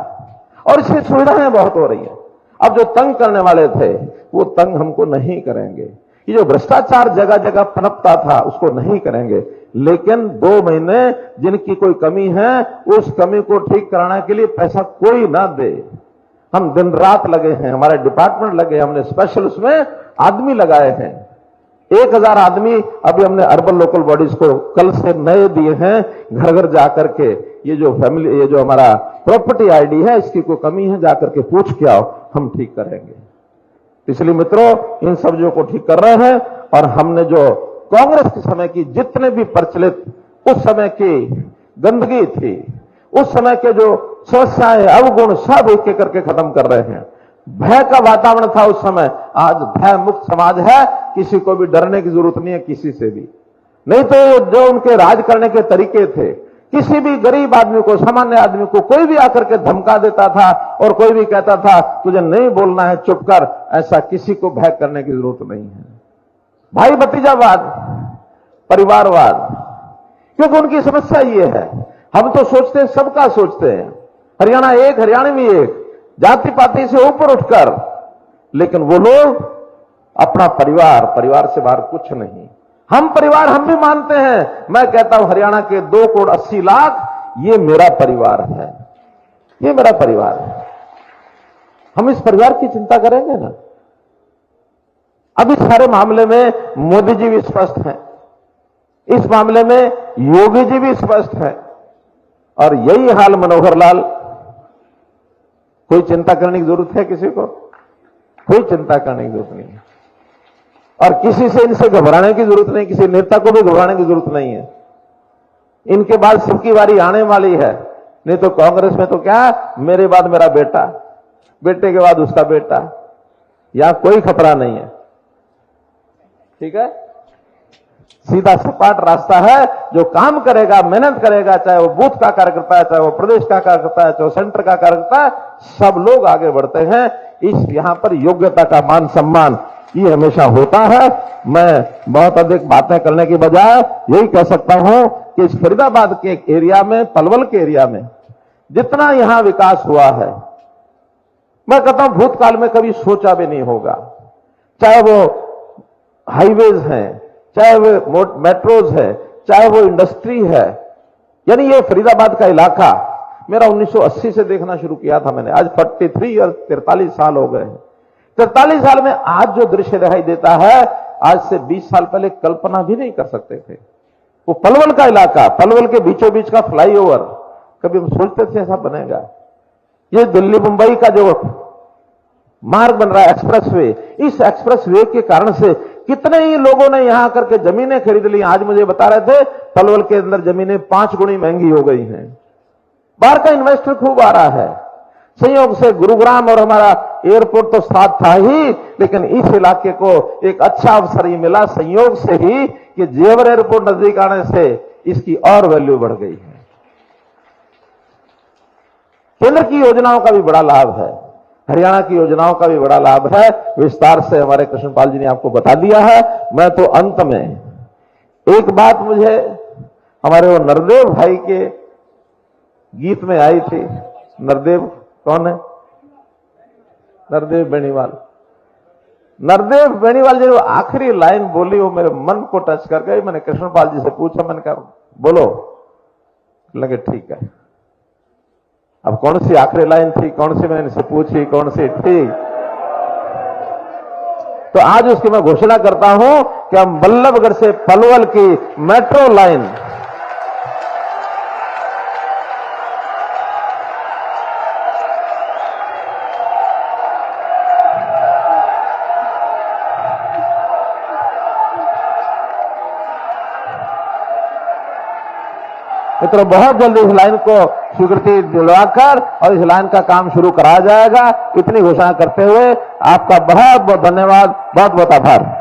और इसकी सुविधाएं बहुत हो रही है। अब जो तंग करने वाले थे वो तंग हमको नहीं करेंगे। ये जो भ्रष्टाचार जगह जगह पनपता था उसको नहीं करेंगे। लेकिन 2 महीने जिनकी कोई कमी है उस कमी को ठीक कराने के लिए पैसा कोई ना दे। हम दिन रात लगे हैं, हमारे डिपार्टमेंट लगे, हमने स्पेशल उसमें आदमी लगाए हैं। 1000 आदमी अभी हमने अर्बन लोकल बॉडीज को कल से नए दिए हैं। घर घर जाकर के ये जो हमारा प्रॉपर्टी आईडी है इसकी कोई कमी है जाकर के पूछ के आओ, हम ठीक करेंगे। इसलिए मित्रों इन सब्जियों को ठीक कर रहे हैं। और हमने जो कांग्रेस के समय की जितने भी प्रचलित उस समय की गंदगी थी, उस समय के जो समस्याएं, अवगुण सब एक एक करके खत्म कर रहे हैं। भय का वातावरण था उस समय, आज भय मुक्त समाज है। किसी को भी डरने की जरूरत नहीं है, किसी से भी नहीं। तो जो उनके राज करने के तरीके थे, किसी भी गरीब आदमी को, सामान्य आदमी को कोई भी आकर के धमका देता था और कोई भी कहता था तुझे नहीं बोलना है, चुप कर। ऐसा किसी को भय करने की जरूरत नहीं है। भाई भतीजावाद, परिवारवाद, क्योंकि उनकी समस्या ये है। हम तो सोचते हैं, सबका सोचते हैं, हरियाणा एक, हरियाणवी एक, जाति पाति से ऊपर उठकर। लेकिन वो लोग अपना परिवार, परिवार से बाहर कुछ नहीं। हम परिवार हम भी मानते हैं। मैं कहता हूं हरियाणा के 2 करोड़ 80 लाख ये मेरा परिवार है, ये मेरा परिवार है। हम इस परिवार की चिंता करेंगे ना। अब इस सारे मामले में मोदी जी भी स्पष्ट हैं, इस मामले में योगी जी भी स्पष्ट हैं और यही हाल मनोहर लाल। कोई चिंता करने की जरूरत है किसी को? कोई चिंता करने की जरूरत नहीं है और किसी से इनसे घबराने की जरूरत नहीं, किसी नेता को भी घबराने की जरूरत नहीं है। इनके बाद सबकी बारी आने वाली है। नहीं तो कांग्रेस में तो क्या, मेरे बाद मेरा बेटा, बेटे के बाद उसका बेटा, यहां कोई खतरा नहीं है। ठीक है, सीधा सपाट रास्ता है। जो काम करेगा, मेहनत करेगा, चाहे वो बूथ का कार्यकर्ता है, चाहे वो प्रदेश का कार्यकर्ता है, चाहे वो सेंटर का कार्यकर्ता है, सब लोग आगे बढ़ते हैं। इस यहां पर योग्यता का मान सम्मान ये हमेशा होता है। मैं बहुत अधिक बातें करने की बजाय यही कह सकता हूं कि इस फरीदाबाद के एरिया में, पलवल के एरिया में जितना यहां विकास हुआ है, मैं कहता हूं भूतकाल में कभी सोचा भी नहीं होगा। चाहे वो हाईवेज हैं, चाहे वो मेट्रोज है, चाहे वो इंडस्ट्री है। यानी ये फरीदाबाद का इलाका मेरा 1980 से देखना शुरू किया था मैंने। आज 43 ईयर, 43 साल हो गए हैं। 43 साल में आज जो दृश्य दिखाई देता है, आज से 20 साल पहले कल्पना भी नहीं कर सकते थे। वो पलवल का इलाका, पलवल के बीचों बीच का फ्लाईओवर, कभी हम सोचते थे ऐसा बनेगा? ये दिल्ली मुंबई का जो मार्ग बन रहा है, एक्सप्रेसवे, इस एक्सप्रेसवे के कारण से कितने ही लोगों ने यहां आकर के जमीनें खरीद ली। आज मुझे बता रहे थे पलवल के अंदर जमीनें 5 गुनी महंगी हो गई हैं। बाहर का इन्वेस्टर खूब आ रहा है। संयोग से गुरुग्राम और हमारा एयरपोर्ट तो साथ था ही, लेकिन इस इलाके को एक अच्छा अवसर ही मिला संयोग से ही कि जेवर एयरपोर्ट नजदीक आने से इसकी और वैल्यू बढ़ गई है। केंद्र की योजनाओं का भी बड़ा लाभ है, हरियाणा की योजनाओं का भी बड़ा लाभ है। विस्तार से हमारे कृष्णपाल जी ने आपको बता दिया है। मैं तो अंत में एक बात मुझे हमारे वो नरदेव भाई के गीत में आई थी। नरदेव कौन है? नरदेव बेनीवाल। नरदेव बेनीवाल जी वो आखिरी लाइन बोली, वो मेरे मन को टच कर गई। मैंने कृष्णपाल जी से पूछा, मैंने कहा बोलो, लगे ठीक है। अब कौन सी आखिरी लाइन थी, कौन सी मैंने इनसे पूछी, कौन सी थी, तो आज उसकी मैं घोषणा करता हूं कि हम बल्लभगढ़ से पलवल की मेट्रो लाइन मित्रों बहुत जल्दी इस लाइन को स्वीकृति दिलवाकर और इस लाइन का काम शुरू कराया जाएगा। इतनी घोषणा करते हुए आपका बहुत बहुत धन्यवाद, बहुत बहुत आभार।